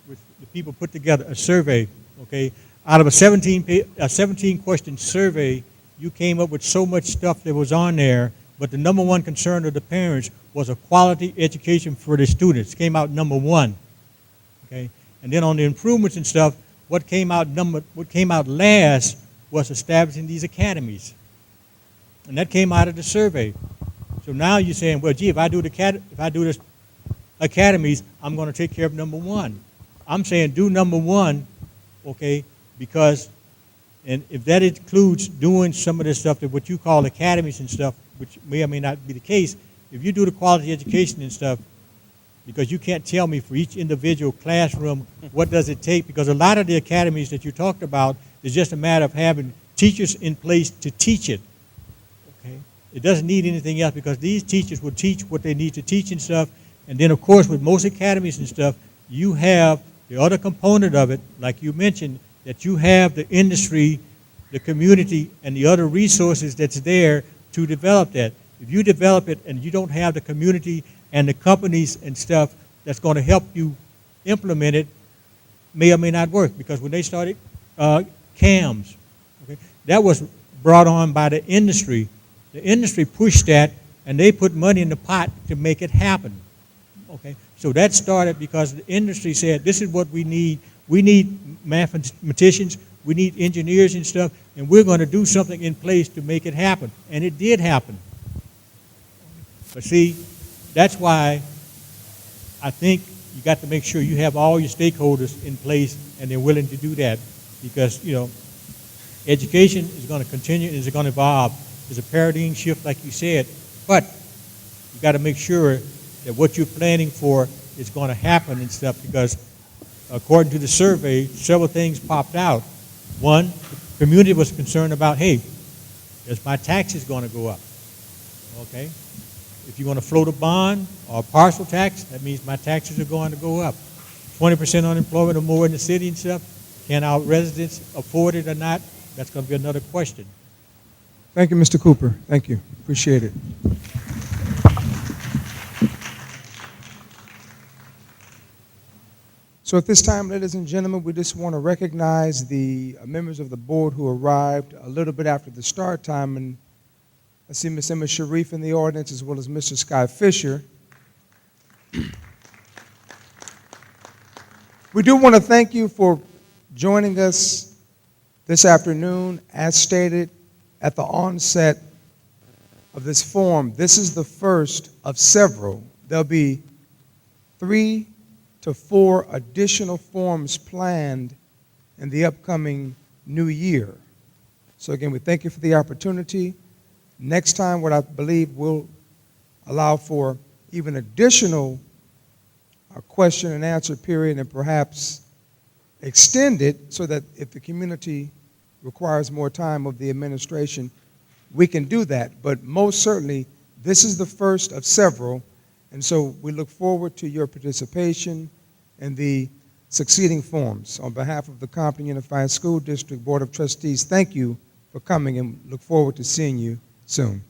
with the people put together a survey, okay, out of a 17-question survey, you came up with so much stuff that was on there, but the number one concern of the parents was a quality education for the students. Came out number one, okay? And then on the improvements and stuff, what came out last was establishing these academies. And that came out of the survey. So now you're saying, well, gee, if I do this academies, I'm going to take care of number one. I'm saying do number one, okay, because, and if that includes doing some of this stuff, that what you call academies and stuff, which may or may not be the case, if you do the quality education and stuff, because you can't tell me for each individual classroom what does it take, because a lot of the academies that you talked about is just a matter of having teachers in place to teach it. Okay, it doesn't need anything else because these teachers will teach what they need to teach and stuff. And then, of course, with most academies and stuff, you have the other component of it, like you mentioned, that you have the industry, the community, and the other resources that's there to develop that. If you develop it and you don't have the community and the companies and stuff that's going to help you implement it, may or may not work. Because when they started CAMS, okay, that was brought on by the industry. The industry pushed that, and they put money in the pot to make it happen. Okay, so that started because the industry said, this is what we need. We need mathematicians, we need engineers and stuff, and we're going to do something in place to make it happen. And it did happen. But see, that's why I think you got to make sure you have all your stakeholders in place and they're willing to do that, because, you know, education is going to continue and it's going to evolve. There's a paradigm shift, like you said, but you got to make sure that what you're planning for is going to happen and stuff, because according to the survey, several things popped out. One, the community was concerned about, hey, is my taxes going to go up? Okay? If you're going to float a bond or a partial tax, that means my taxes are going to go up. 20% unemployment or more in the city and stuff, can our residents afford it or not? That's going to be another question. Thank you, Mr. Cooper. Thank you. Appreciate it. So at this time, ladies and gentlemen, we just want to recognize the members of the board who arrived a little bit after the start time. And I see Ms. Emma Sharif in the audience as well as Mr. Sky Fisher. We do want to thank you for joining us this afternoon. As stated at the onset of this forum, this is the first of several. There'll be 3 to 4 additional forums planned in the upcoming new year. So again, we thank you for the opportunity. Next time, what I believe will allow for even additional question and answer period, and perhaps extend it so that if the community requires more time of the administration, we can do that. But most certainly, this is the first of several, and so we look forward to your participation in the succeeding forums. On behalf of the Compton Unified School District Board of Trustees, thank you for coming and look forward to seeing you soon.